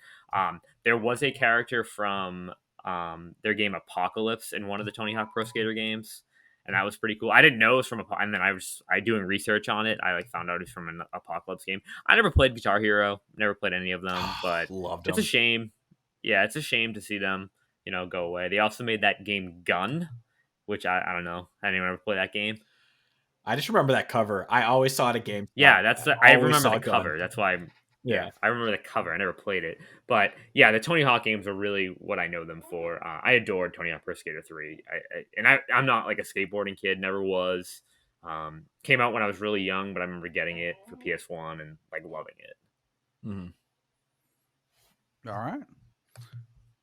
There was a character from their game Apocalypse in one of the Tony Hawk Pro Skater games, and that was pretty cool. I didn't know it was from and then I doing research on it, I like found out it's from an Apocalypse game. I never played Guitar Hero, never played any of them, but it's a shame. Yeah, it's a shame to see them, go away. They also made that game Gun, which I don't know. Anyone ever play that game? I just remember that cover. I always saw it at game. Yeah, I remember the cover. That's why Yeah, I remember the cover. I never played it, but yeah, the Tony Hawk games are really what I know them for. I adored Tony Hawk Pro Skater 3, I'm not like a skateboarding kid, never was. Came out when I was really young, but I remember getting it for PS1 and like loving it. All right,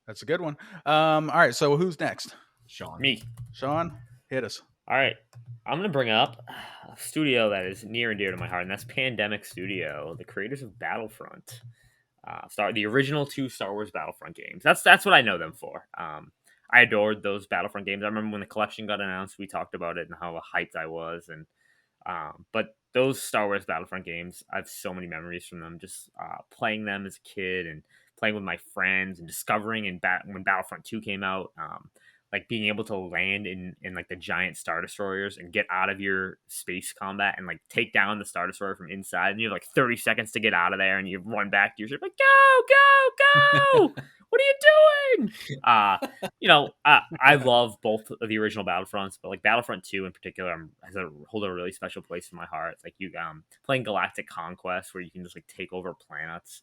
that's a good one. All right, so who's next? Sean. Me. Sean, hit us. All right, I'm gonna bring up a studio that is near and dear to my heart, and that's Pandemic Studio, the creators of Battlefront. The original 2 Star Wars Battlefront games. That's what I know them for. I adored those Battlefront games. I remember when the collection got announced, we talked about it and how hyped I was. And but those Star Wars Battlefront games, I have so many memories from them. Just playing them as a kid and playing with my friends and discovering when Battlefront 2 came out. Like being able to land in like the giant Star Destroyers and get out of your space combat and like take down the Star Destroyer from inside, and you have like 30 seconds to get out of there, and you run back to your ship like, go, what are you doing? I love both of the original Battlefronts, but like Battlefront 2 in particular has hold a really special place in my heart. It's like you playing Galactic Conquest, where you can just like take over planets.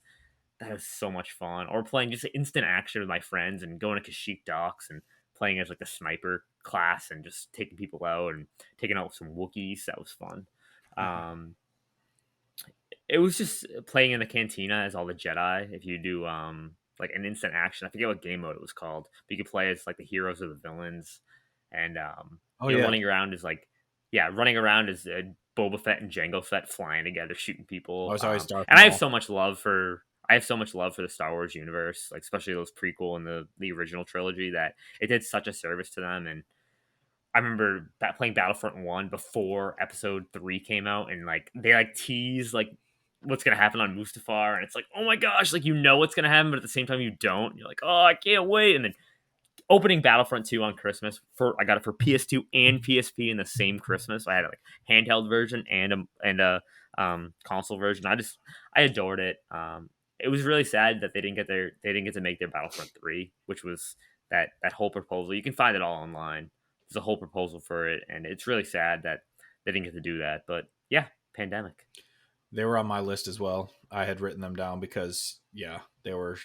That is so much fun. Or playing just instant action with my friends and going to Kashyyyk docks and playing as like the sniper class and just taking people out and taking out some Wookiees. That was fun. It was just playing in the cantina as all the Jedi. If you do like an instant action, I forget what game mode it was called, but you could play as like the heroes or the villains, and running around is running around as Boba Fett and Jango Fett flying together, shooting people. And I have so much love for the Star Wars universe, like especially those prequel and the original trilogy, that it did such a service to them. And I remember playing Battlefront 1 before Episode 3 came out, and like they like tease like what's gonna happen on Mustafar, and it's like, oh my gosh, like what's gonna happen, but at the same time you don't. You're like, oh, I can't wait. And then opening Battlefront 2 on Christmas, I got it for PS2 and PSP in the same Christmas. So I had a like handheld version and a console version. I adored it. It was really sad that they didn't get to make their Battlefront 3, which was that whole proposal. You can find it all online. There's a whole proposal for it, and it's really sad that they didn't get to do that. But yeah, Pandemic. They were on my list as well. I had written them down because they were.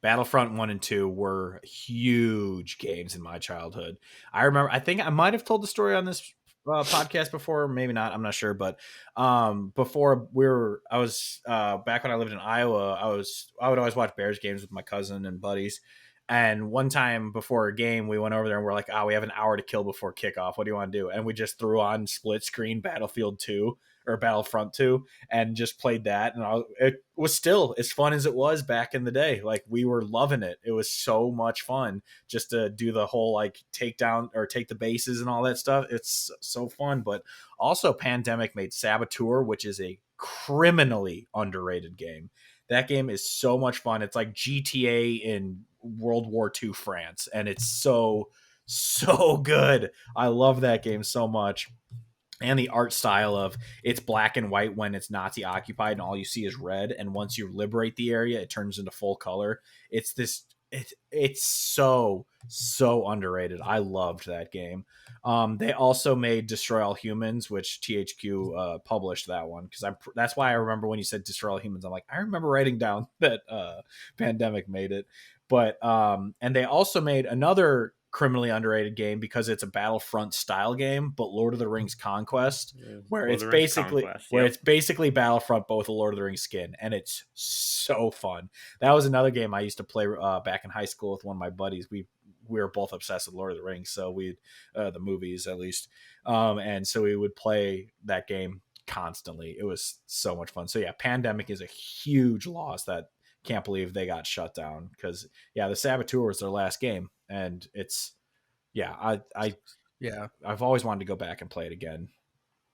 Battlefront 1 and 2 were huge games in my childhood. I think I might have told the story on this podcast before, maybe not, I'm not sure, but before I was back when I lived in Iowa, I would always watch Bears games with my cousin and buddies. And one time before a game, we went over there and we're like, we have an hour to kill before kickoff. What do you want to do? And we just threw on split screen Battlefield 2 or Battlefront 2 and just played that. And it was still as fun as it was back in the day. Like, we were loving it. It was so much fun just to do the whole like take down or take the bases and all that stuff. It's so fun. But also Pandemic made Saboteur, which is a criminally underrated game. That game is so much fun. It's like GTA in World War II France, and it's so good. I love that game so much. And the art style of it's black and white when it's Nazi occupied and all you see is red, and once you liberate the area it turns into full color. It's so underrated. I loved that game. They also made Destroy All Humans, which THQ published that one, because that's why I remember when you said Destroy All Humans, I'm like, I remember writing down that Pandemic made it. But and they also made another criminally underrated game because it's a Battlefront style game, but Lord of the Rings Conquest, where it's basically Battlefront, both a Lord of the Rings skin, and it's so fun. That was another game I used to play back in high school with one of my buddies. We were both obsessed with Lord of the Rings, so the movies at least, and so we would play that game constantly. It was so much fun. So yeah, Pandemic is a huge loss. That can't believe they got shut down, because the Saboteur was their last game, and it's I've always wanted to go back and play it again,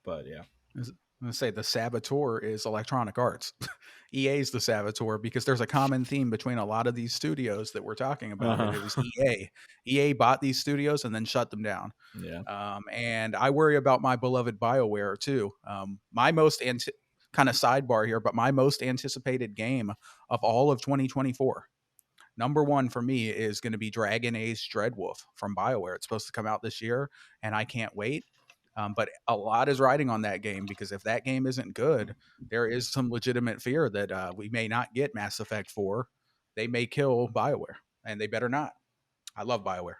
but yeah. I'm gonna say the Saboteur is Electronic Arts. EA's the Saboteur, because there's a common theme between a lot of these studios that we're talking about. It was EA. EA bought these studios and then shut them down. Yeah. And I worry about my beloved BioWare too. My most kind of sidebar here, but my most anticipated game of all of 2024, number one for me, is going to be Dragon Age Dreadwolf from BioWare. It's supposed to come out this year, and I can't wait. But a lot is riding on that game, because if that game isn't good, there is some legitimate fear that we may not get Mass Effect 4. They may kill BioWare, and they better not. I love BioWare.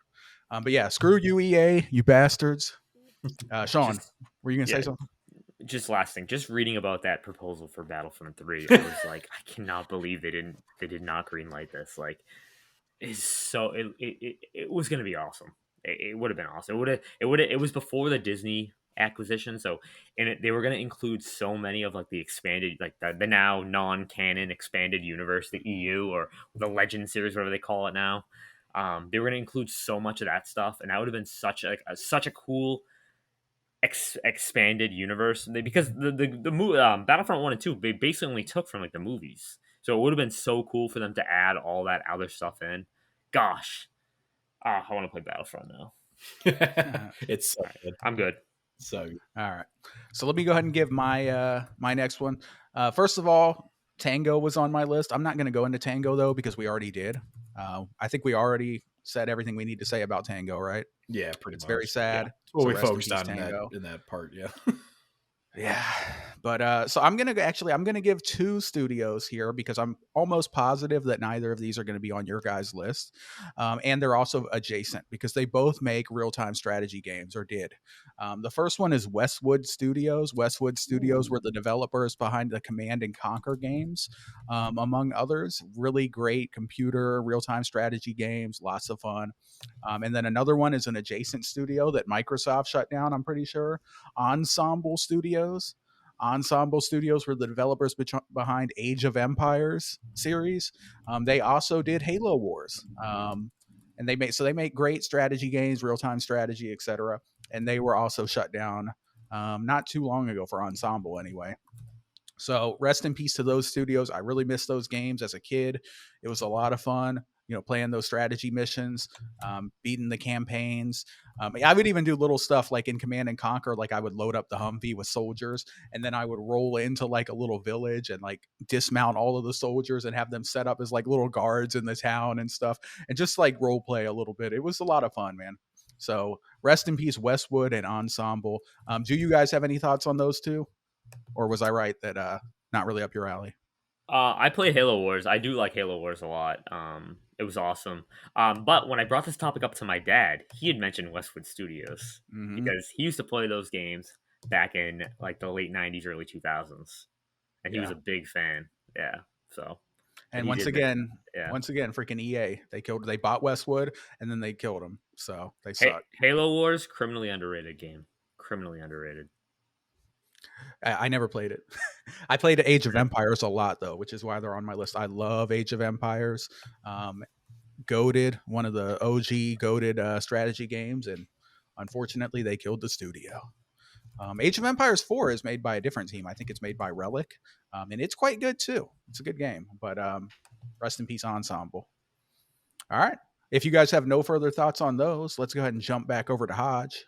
But yeah, screw you, EA, you bastards. Sean, Just were you going to say yeah, something? just last thing, just reading about that proposal for Battlefront 3, I was like, I cannot believe they did not greenlight this. Like, it's so it was gonna be awesome. It would have been awesome. It was before the Disney acquisition, so they were gonna include so many of like the expanded, like the now non-canon expanded universe, the EU or the Legend series, whatever they call it now. They were gonna include so much of that stuff, and that would have been such a cool expanded universe, because the movie, Battlefront 1 and 2, they basically only took from like the movies, so it would have been so cool for them to add all that other stuff in. Gosh, I want to play Battlefront now. It's so good. I'm good. So good. All right. So let me go ahead and give my my next one. First of all, Tango was on my list. I'm not going to go into Tango though, because we already did. I think we already said everything we need to say about Tango, right? Yeah, pretty It's much. very sad. Yeah. Well, So we rest in focused peace, on Tango. in that part, yeah. Yeah, but so I'm gonna give two studios here, because I'm almost positive that neither of these are going to be on your guys' list, and they're also adjacent because they both make real-time strategy games, or did. The first one is Westwood Studios. Westwood Studios were the developers behind the Command and Conquer games, among others. Really great computer real-time strategy games, lots of fun. And then another one is an adjacent studio that Microsoft shut down, I'm pretty sure. Ensemble Studios. Ensemble Studios were the developers behind Age of Empires series. They also did Halo Wars. And they make great strategy games, real-time strategy, etc. And they were also shut down not too long ago, for Ensemble anyway. So rest in peace to those studios. I really miss those games as a kid. It was a lot of fun, playing those strategy missions, beating the campaigns. I would even do little stuff like in Command and Conquer. Like I would load up the Humvee with soldiers, and then I would roll into like a little village and like dismount all of the soldiers and have them set up as like little guards in the town and stuff, and just like role play a little bit. It was a lot of fun, man. So rest in peace, Westwood and Ensemble. Do you guys have any thoughts on those two? Or was I right that not really up your alley? I played Halo Wars. I do like Halo Wars a lot. It was awesome. But when I brought this topic up to my dad, he had mentioned Westwood Studios because he used to play those games back in like the late '90s, early 2000s, and he was a big fan. Yeah. So. And once again, freaking EA, they bought Westwood and then they killed him. So they suck. Halo Wars, criminally underrated game. Criminally underrated. I never played it. I played Age of Empires a lot though, which is why they're on my list. I love Age of Empires. Goated, one of the OG goated strategy games, and unfortunately they killed the studio. Age of Empires 4 is made by a different team. I think it's made by Relic, and it's quite good too. It's a good game, but rest in peace, Ensemble. All right. If you guys have no further thoughts on those, let's go ahead and jump back over to Hodge.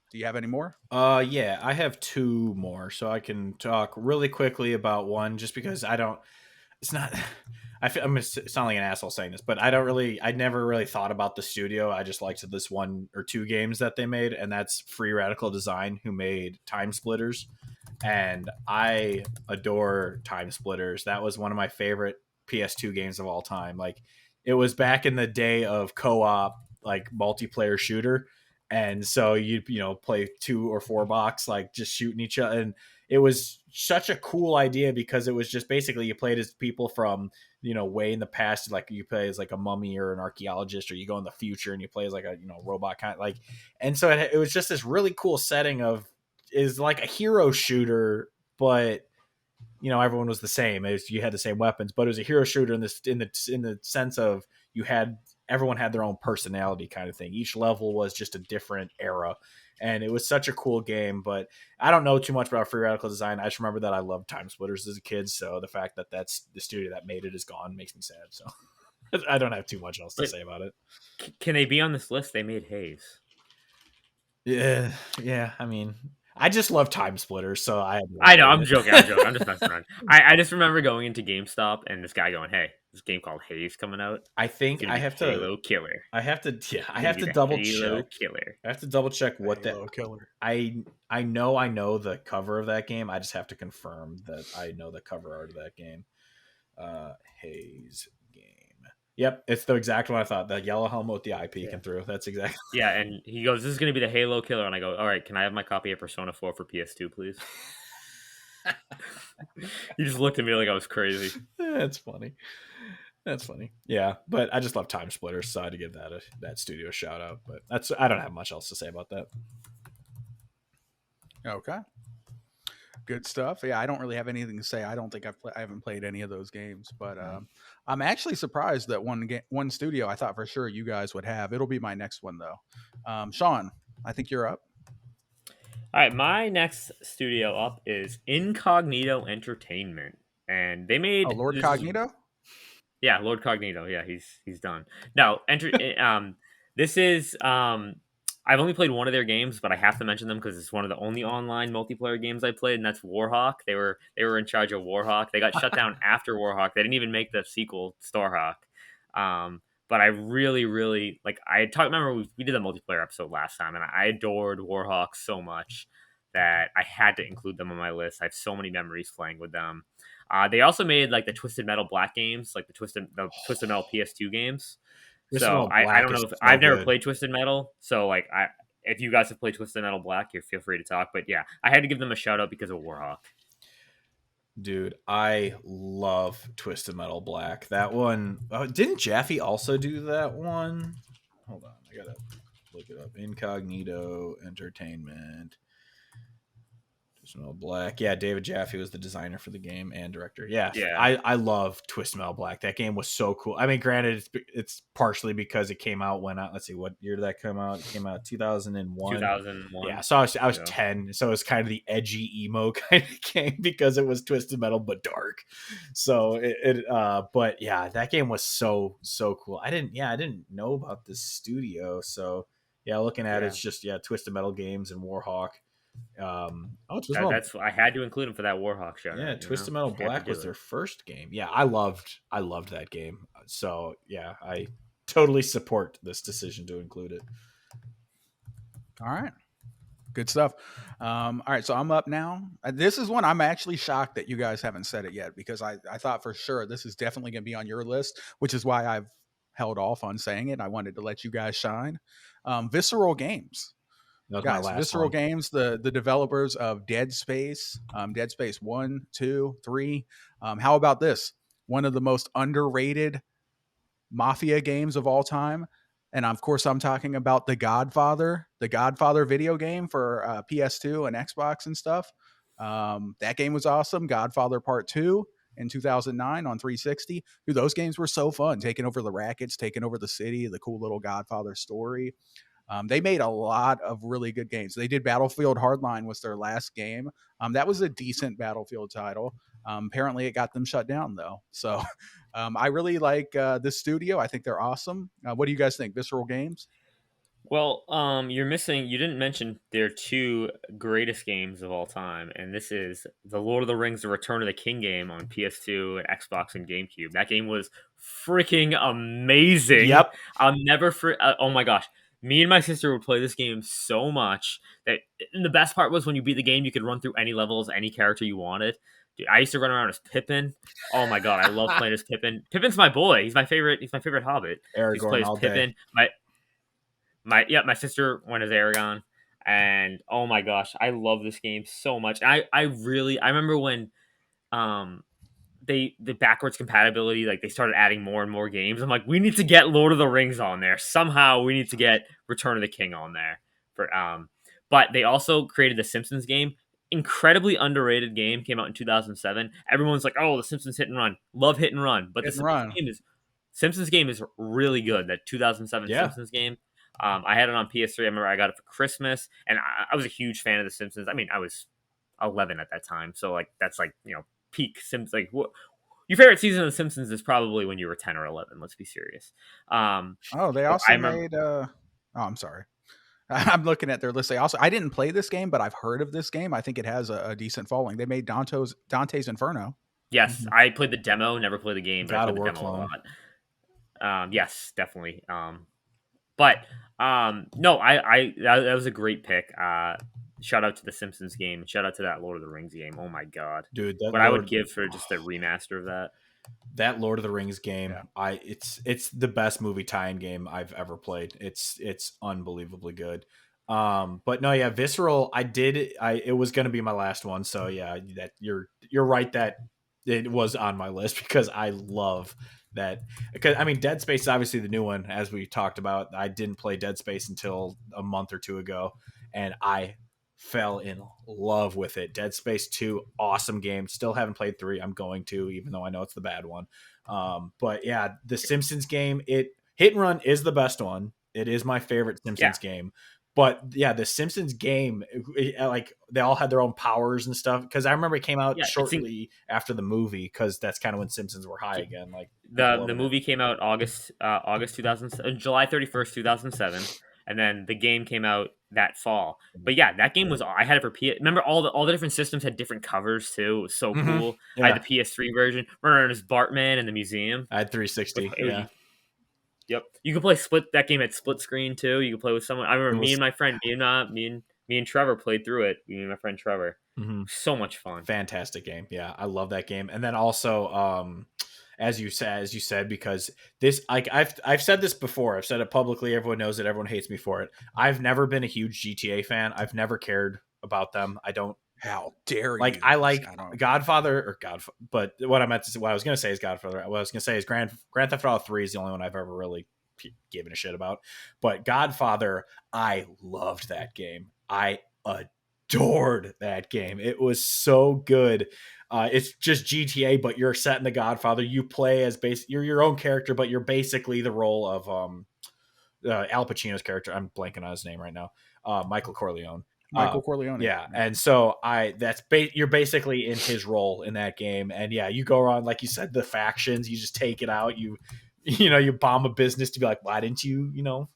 Do you have any more? Yeah, I have two more, so I can talk really quickly about one, just because it's not. I'm gonna sound like an asshole saying this, but I never really thought about the studio. I just liked this one or two games that they made, and that's Free Radical Design, who made Time Splitters, and I adore Time Splitters. That was one of my favorite PS2 games of all time. Like, it was back in the day of co-op, like multiplayer shooter. And so you play 2 or 4 box, like just shooting each other. And it was such a cool idea, because it was just basically you played as people from, way in the past. Like you play as like a mummy or an archaeologist, or you go in the future and you play as like a, robot kind of like. And so it was just this really cool setting is like a hero shooter, but everyone was the same. You had the same weapons, but it was a hero shooter in the sense of everyone had their own personality kind of thing. Each level was just a different era, and it was such a cool game. But I don't know too much about Free Radical Design. I just remember that I loved Time Splitters as a kid, so the fact that that's the studio that made it is gone makes me sad. So I don't have too much else to say about it. Can they be on this list? They made Haze. Yeah. I mean, I just love Time Splitters, so I know. I'm joking. I'm just messing around. I just remember going into GameStop and this guy going, "Hey, this game called Haze coming out. I think It's gonna be Halo Killer. I have to It's double Halo check. Killer. I have to double check what that. Halo Killer. I know the cover of that game. I just have to confirm that I know the cover art of that game. Haze game. Yep, it's the exact one I thought. The yellow helmet with the eye peeking through. That's exactly. Yeah, and he goes, "This is going to be the Halo Killer," and I go, "All right, can I have my copy of Persona 4 for PS2, please?" He just looked at me like I was crazy. That's funny. That's funny. Yeah, but I just love Time Splitters, so I had to give that studio a shout out. But I don't have much else to say about that. Okay. Good stuff. Yeah, I don't really have anything to say. I don't think I haven't played any of those games, but I'm actually surprised that one studio I thought for sure you guys would have. It'll be my next one though. Sean, I think you're up. All right, my next studio up is Incognito Entertainment, and they made Lord Cognito. Yeah, Lord Cognito. Yeah, he's done. No, this is I've only played one of their games, but I have to mention them because it's one of the only online multiplayer games I played, and that's Warhawk. They were in charge of Warhawk. They got shut down after Warhawk. They didn't even make the sequel, Starhawk. But I really, really remember we did a multiplayer episode last time, and I adored Warhawk so much that I had to include them on my list. I have so many memories playing with them. They also made like the Twisted Metal Black games, like the Twisted Metal PS2 games. So I don't know if I've never played Twisted Metal. So like if you guys have played Twisted Metal Black, you feel free to talk. But yeah, I had to give them a shout out because of Warhawk. Dude, I love Twisted Metal Black. That one, didn't Jaffe also do that one? Hold on, I gotta look it up. Incognito Entertainment. Twisted Metal Black. Yeah, David Jaffe was the designer for the game and director. Yeah. I love Twisted Metal Black. That game was so cool. I mean, granted, it's partially because it came out when let's see, what year did that come out? It came out 2001. 2001. Yeah, so I was 10. So it was kind of the edgy emo kind of game because it was Twisted Metal but dark. So but yeah, that game was so cool. I didn't know about this studio. So yeah, looking at it, it's just Twisted Metal Games and Warhawk. That's I had to include him for that Warhawk show. Yeah, Twisted Metal Black was their first game. Yeah, I loved that game. So yeah, I totally support this decision to include it. All right, good stuff. All right, so I'm up now. This is one I'm actually shocked that you guys haven't said it yet because I thought for sure this is definitely going to be on your list, which is why I've held off on saying it. I wanted to let you guys shine. Visceral Games. Guys, Visceral Games, the developers of Dead Space 1, 2, 3. How about this? One of the most underrated mafia games of all time. And of course, I'm talking about the Godfather video game for PS2 and Xbox and stuff. That game was awesome. Godfather Part 2 in 2009 on 360. Dude, those games were so fun. Taking over the rackets, taking over the city, the cool little Godfather story. They made a lot of really good games. They did Battlefield Hardline was their last game. That was a decent Battlefield title. Apparently it got them shut down though. So I really like this studio. I think they're awesome. What do you guys think? Visceral Games? Well, you didn't mention their two greatest games of all time, and this is the Lord of the Rings: The Return of the King game on PS2 and Xbox and GameCube. That game was freaking amazing. Yep. I'll never oh my gosh. Me and my sister would play this game so much that the best part was when you beat the game, you could run through any levels, any character you wanted. Dude, I used to run around as Pippin. Oh my god, I love playing as Pippin. Pippin's my boy. He's my favorite Hobbit. Aragorn all Pippin. Day. My sister went as Aragon, and oh my gosh, I love this game so much. I remember when the backwards compatibility, like they started adding more and more games. I'm like, we need to get Lord of the Rings on there somehow. We need to get Return of the King on there but they also created the Simpsons game. Incredibly underrated game, came out in 2007. Everyone's like, oh, the Simpsons Hit and Run. Love Hit and Run, but Simpsons game is really good. That 2007 Simpsons game. I had it on PS3. I remember I got it for Christmas, and I was a huge fan of the Simpsons. I mean, I was 11 at that time, so like that's like peak Simpsons. Like what your favorite season of the Simpsons is probably when you were 10 or 11. Let's be serious. They also made. I'm sorry. I'm looking at their list. I didn't play this game, but I've heard of this game. I think it has a decent following. They made Dante's Inferno. Yes, I played the demo, never played the game, but I God of played the War demo clone. a lot. Yes, definitely. But no, that was a great pick. Shout out to the Simpsons game. Shout out to that Lord of the Rings game. Oh my god, Dude, that what I would Lord, give for just a remaster of that. that Lord of the Rings game, Yeah. it's the best movie tie-in game I've ever played. It's unbelievably good. But no, yeah, Visceral, it was gonna be my last one, so yeah, that you're right that it was on my list because I love that. Because I mean, Dead Space is obviously the new one, as we talked about. I didn't play Dead Space until a month or two ago, and I fell in love with it. Dead Space 2, awesome game. Still haven't played 3. I'm going to, even though I know it's the bad one. But yeah, the Simpsons game, Hit and Run is the best one. It is my favorite Simpsons game. But yeah, the Simpsons game, like they all had their own powers and stuff. Because I remember it came out shortly after the movie, because that's kind of when Simpsons were high again. Like the movie came out August 2000, July 31st 2007, and then the game came out that fall. But yeah, that game was, I had it for PS. Remember all the different systems had different covers too. It was so cool. Yeah. I had the PS3 version. Remember as Bartman in the museum? I had 360. Yeah. Yep. You could play that game at split screen too. You could play with someone. I remember me and my friend, me and Trevor played through it. Me and my friend Trevor. So much fun. Fantastic game. Yeah, I love that game. And then also, as you said, because this, like I've said this before. I've said it publicly. Everyone knows it. Everyone hates me for it. I've never been a huge GTA fan. I've never cared about them. I don't. How dare you? I like Godfather, but what I was going to say is Godfather. What I was going to say is Grand Theft Auto 3 is the only one I've ever really given a shit about. But Godfather, I loved that game. I adored that game. It was so good. It's just GTA, but you're set in the Godfather. You play as you're your own character, but you're basically the role of Al Pacino's character. I'm blanking on his name right now. Michael Corleone. Michael Corleone. Yeah, and so you're basically in his role in that game, and yeah, you go around, like you said, the factions. You just take it out. You bomb a business to be like, why didn't you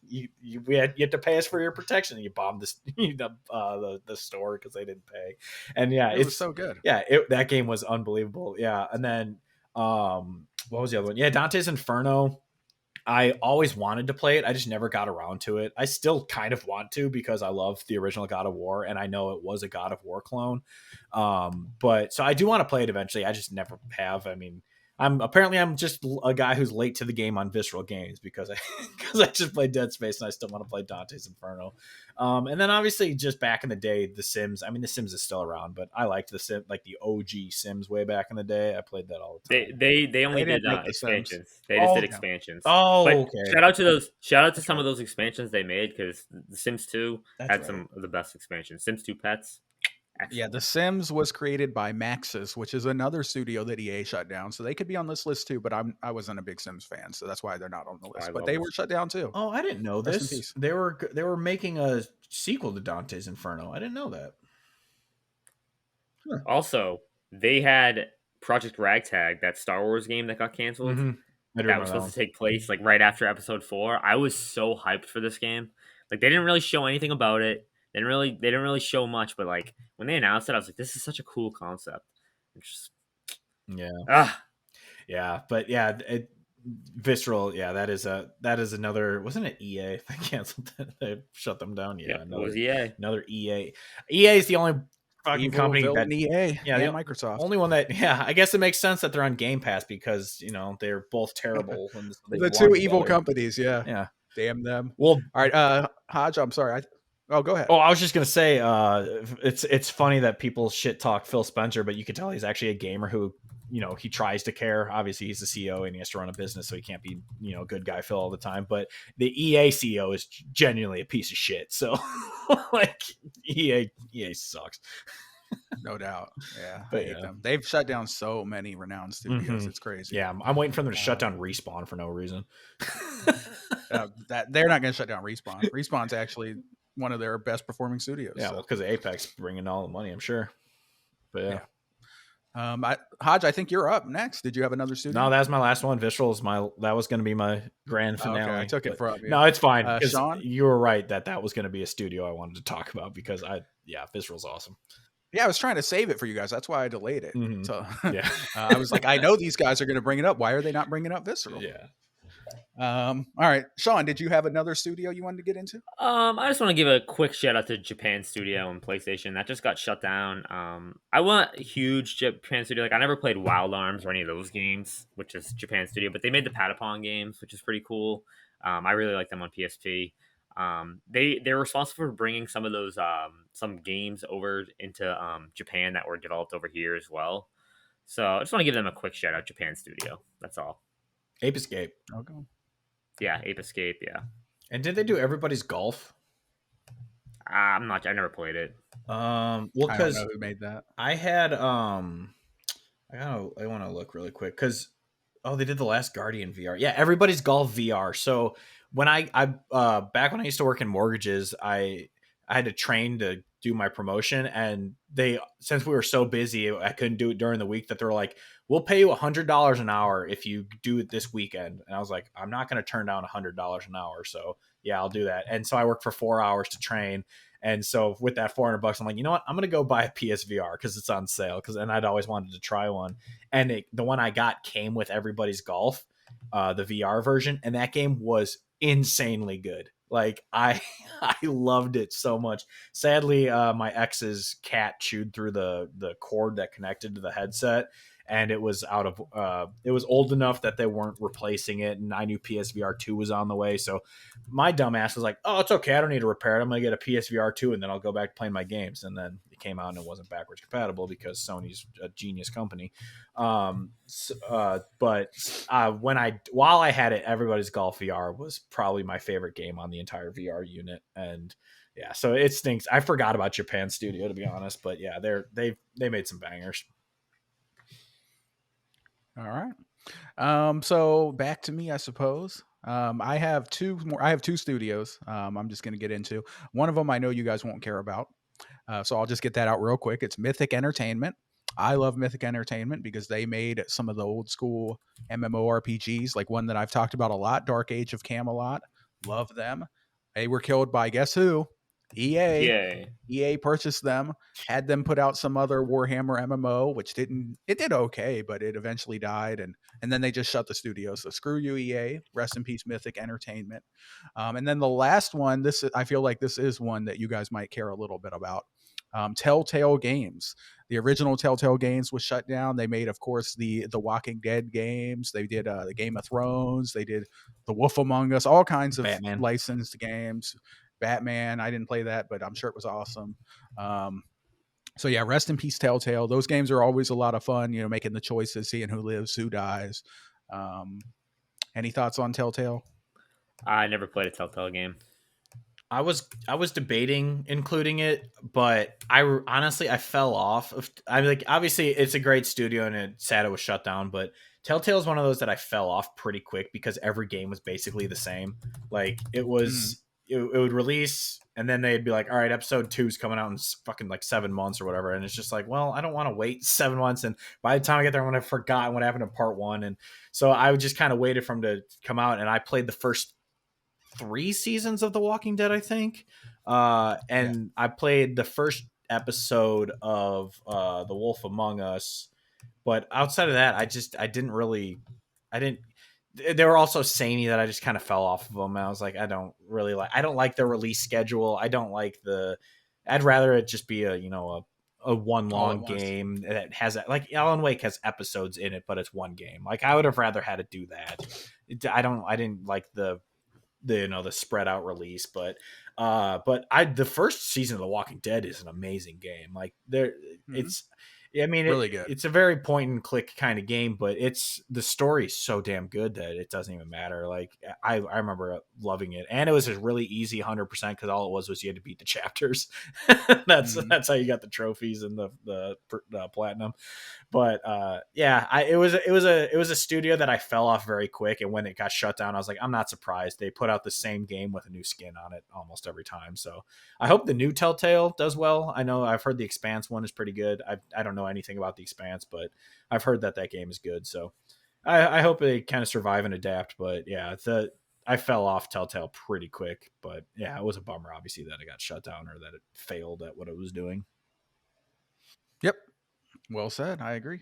you had to pay us for your protection, and you bomb this the store because they didn't pay. And yeah, it was so good. Yeah, that game was unbelievable. Yeah, and then what was the other one? Yeah, Dante's Inferno. I always wanted to play it. I just never got around to it. I still kind of want to, because I love the original God of War, and I know it was a God of War clone. But so I do want to play it eventually. I just never have. I mean, I'm just a guy who's late to the game on Visceral Games because I just played Dead Space and I still want to play Dante's Inferno. And then obviously just back in the day, The Sims. I mean, The Sims is still around, but I liked the OG Sims way back in the day. I played that all the time. They only did expansions. They just did expansions. Oh, but okay. Shout out to some of those expansions they made, because The Sims 2 had some of the best expansions. Sims 2 Pets. Excellent. Yeah, The Sims was created by Maxis, which is another studio that EA shut down. So they could be on this list too, but I wasn't a big Sims fan, so that's why they're not on the list. But they were shut down too. Oh, I didn't know this. They were making a sequel to Dante's Inferno. I didn't know that. Huh. Also, they had Project Ragtag, that Star Wars game that got canceled. That was supposed to take place like right after Episode 4. I was so hyped for this game. Like, they didn't really show anything about it. They didn't really show much, but like when they announced it, I was like, "This is such a cool concept." Yeah, but yeah, Visceral. Yeah, that is another. Wasn't it EA? They canceled that. They shut them down. Yeah, it was EA. Another EA. EA is the only fucking company that EA. Yeah, Microsoft. Only one that. Yeah, I guess it makes sense that they're on Game Pass, because they're both terrible. The two evil companies. Yeah. Yeah. Damn them. Well, all right, Hodge. I'm sorry. Oh, go ahead. Oh, I was just gonna say, it's funny that people shit talk Phil Spencer, but you can tell he's actually a gamer who, he tries to care. Obviously, he's the CEO and he has to run a business, so he can't be, good guy Phil all the time. But the EA CEO is genuinely a piece of shit. So, like, EA sucks. No doubt. Yeah, but I hate them. They've shut down so many renowned studios. It's crazy. Yeah, I'm waiting for them to shut down Respawn for no reason. That they're not going to shut down Respawn. Respawn's actually one of their best performing studios. Yeah, well, because Apex bringing all the money, I'm sure. But yeah. Hodge, I think you're up next. Did you have another studio? No, that was my last one. Visceral is that was going to be my grand finale. Okay, I took it from you. No, it's fine. Sean, you were right that was going to be a studio I wanted to talk about, because Visceral's awesome. Yeah, I was trying to save it for you guys. That's why I delayed it. Mhm. So Yeah. I was like, I know these guys are going to bring it up. Why are they not bringing up Visceral? Yeah. All right, Sean, did you have another studio you wanted to get into? I just want to give a quick shout out to Japan Studio and PlayStation that just got shut down. I want a huge Japan Studio. Like I never played Wild Arms or any of those games, which is Japan Studio, but they made the Patapon games, which is pretty cool. I really like them on PSP. They're responsible for bringing some of those some games over into Japan that were developed over here as well. So I just want to give them a quick shout out, Japan Studio. That's all. Ape Escape. Okay. Yeah, Ape Escape. Yeah, And did they do Everybody's Golf? I'm not. I never played it. Well, I don't because know who made that. I had I want to look really quick because they did the Last Guardian VR. Yeah, Everybody's Golf VR. So when I back when I used to work in mortgages, I had to train to do my promotion, and they, since we were so busy, I couldn't do it during the week, that they were like, we'll pay you $100 an hour if you do it this weekend. And I was like, I'm not going to turn down $100 an hour. So yeah, I'll do that. And so I worked for 4 hours to train. And so with that $400, I'm like, you know what? I'm going to go buy a PSVR because it's on sale. And I'd always wanted to try one. And the one I got came with Everybody's Golf, the VR version. And that game was insanely good. Like I loved it so much. Sadly, my ex's cat chewed through the cord that connected to the headset, and it was it was old enough that they weren't replacing it, and I knew PSVR 2 was on the way. So my dumbass was like, oh, it's okay, I don't need to repair it, I'm gonna get a PSVR 2 and then I'll go back to playing my games. And then it came out and it wasn't backwards compatible because Sony's a genius company. But while I had it, Everybody's Golf VR was probably my favorite game on the entire VR unit. And yeah, so it stinks. I forgot about Japan Studio, to be honest, but yeah, they made some bangers. All right. So back to me, I suppose. I have two more. I have two studios. I'm just going to get into one of them. I know you guys won't care about, so I'll just get that out real quick. It's Mythic Entertainment. I love Mythic Entertainment because they made some of the old school MMORPGs, like one that I've talked about a lot, Dark Age of Camelot. Love them. They were killed by guess who? EA. Yay. EA purchased them, had them put out some other Warhammer MMO, which did okay, but it eventually died, and then they just shut the studio. So screw you, EA. Rest in peace, Mythic Entertainment. And then the last one, I feel like this is one that you guys might care a little bit about. Telltale Games. The original Telltale Games was shut down. They made, of course, the Walking Dead games. They did the Game of Thrones. They did the Wolf Among Us. All kinds of Batman. licensed games. Batman. I didn't play that, but I'm sure it was awesome. So yeah, rest in peace, Telltale. Those games are always a lot of fun. You know, making the choices, seeing who lives, who dies. Any thoughts on Telltale? I never played a Telltale game. I was debating including it, but I fell off. I like, obviously it's a great studio and it's sad it was shut down, but Telltale is one of those that I fell off pretty quick because every game was basically the same. Like it was, it would release and then they'd be like, all right, episode 2 is coming out in fucking like 7 months or whatever. And it's just like, well, I don't want to wait 7 months. And by the time I get there, I'm going to forgot what happened in part 1. And so I just kind of waited for them to come out. And I played the first 3 seasons of The Walking Dead, I think. I played the first episode of The Wolf Among Us. But outside of that, I didn't. They were also samey that I just kind of fell off of them. And I was like, I don't like the release schedule. I'd rather it just be a one long game that has, like, Alan Wake has episodes in it, but it's one game. Like I would have rather had it do that. I didn't like the spread out release, but the first season of The Walking Dead is an amazing game. Like it's really good. It's a very point and click kind of game, but the story is so damn good that it doesn't even matter. Like I remember loving it, and it was a really easy 100% because all it was you had to beat the chapters. That's how you got the trophies and the platinum. But it was a studio that I fell off very quick, and when it got shut down, I was like, I'm not surprised. They put out the same game with a new skin on it almost every time. So I hope the new Telltale does well. I know I've heard the Expanse one is pretty good. I don't know anything about the Expanse, but I've heard that game is good. So I hope they kind of survive and adapt. But yeah, I fell off Telltale pretty quick. But yeah, it was a bummer, obviously, that it got shut down or that it failed at what it was doing. Yep. Well said. I agree.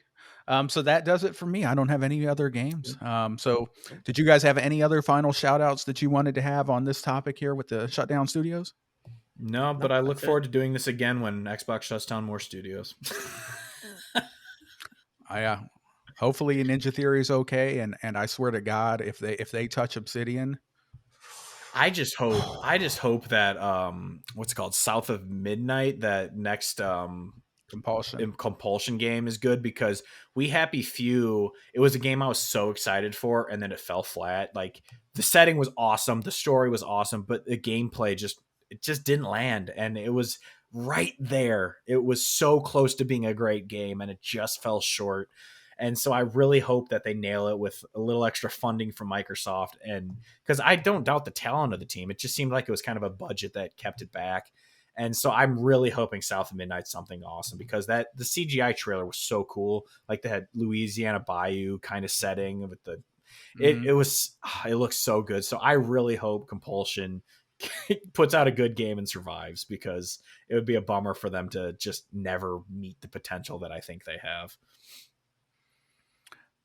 So that does it for me. I don't have any other games. So did you guys have any other final shout outs that you wanted to have on this topic here with the shutdown studios? No, but I look forward to doing this again when Xbox shuts down more studios. Hopefully Ninja Theory is okay, and I swear to God, if they touch Obsidian, I just hope that what's it called, South of Midnight, that next compulsion game is good, because We Happy Few, it was a game I was so excited for, and then it fell flat. Like, the setting was awesome, the story was awesome, but the gameplay just didn't land, and it was right there. It was so close to being a great game, and it just fell short. And so I really hope that they nail it with a little extra funding from Microsoft. And because I don't doubt the talent of the team, it just seemed like it was kind of a budget that kept it back. And so I'm really hoping South of Midnight's something awesome, because the CGI trailer was so cool. Like, they had Louisiana Bayou kind of setting with the, it looks so good. So I really hope Compulsion puts out a good game and survives, because it would be a bummer for them to just never meet the potential that I think they have.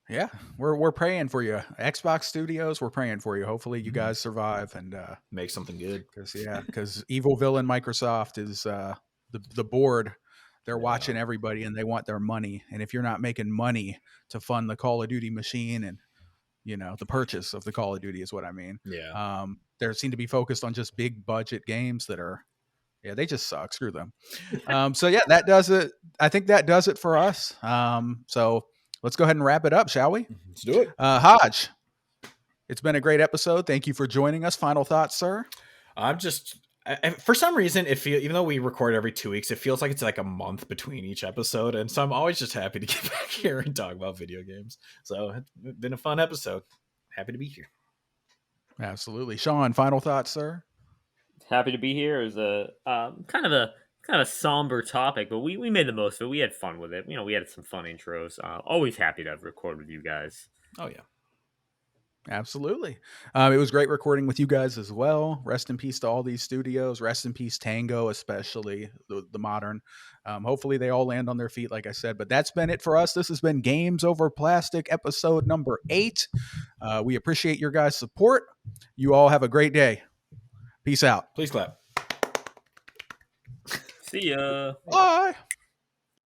Yeah, we're praying for you, Xbox Studios. We're praying for you. Hopefully, you guys survive and make something good. Because evil villain Microsoft is the board. They're watching everybody, and they want their money. And if you're not making money to fund the Call of Duty machine, and the purchase of the Call of Duty is what I mean. Yeah. They seem to be focused on just big budget games that are, they just suck. Screw them. So yeah, that does it. I think that does it for us. So let's go ahead and wrap it up, shall we? Let's do it. Hodge, it's been a great episode. Thank you for joining us. Final thoughts, sir? For some reason, even though we record every 2 weeks, it feels like it's like a month between each episode. And so I'm always just happy to get back here and talk about video games. So it's been a fun episode. Happy to be here. Absolutely. Sean, final thoughts, sir? Happy to be here. It was a kind of a somber topic, but we made the most of it. We had fun with it. We had some fun intros. Always happy to record with you guys. Oh yeah, absolutely. It was great recording with you guys as well. Rest in peace to all these studios. Rest in peace Tango, especially the modern. Hopefully they all land on their feet, like I said. But that's been it for us. This has been Games Over Plastic, episode number 8. We appreciate your guys' support. You all have a great day. Peace out. Please clap. See ya. Bye.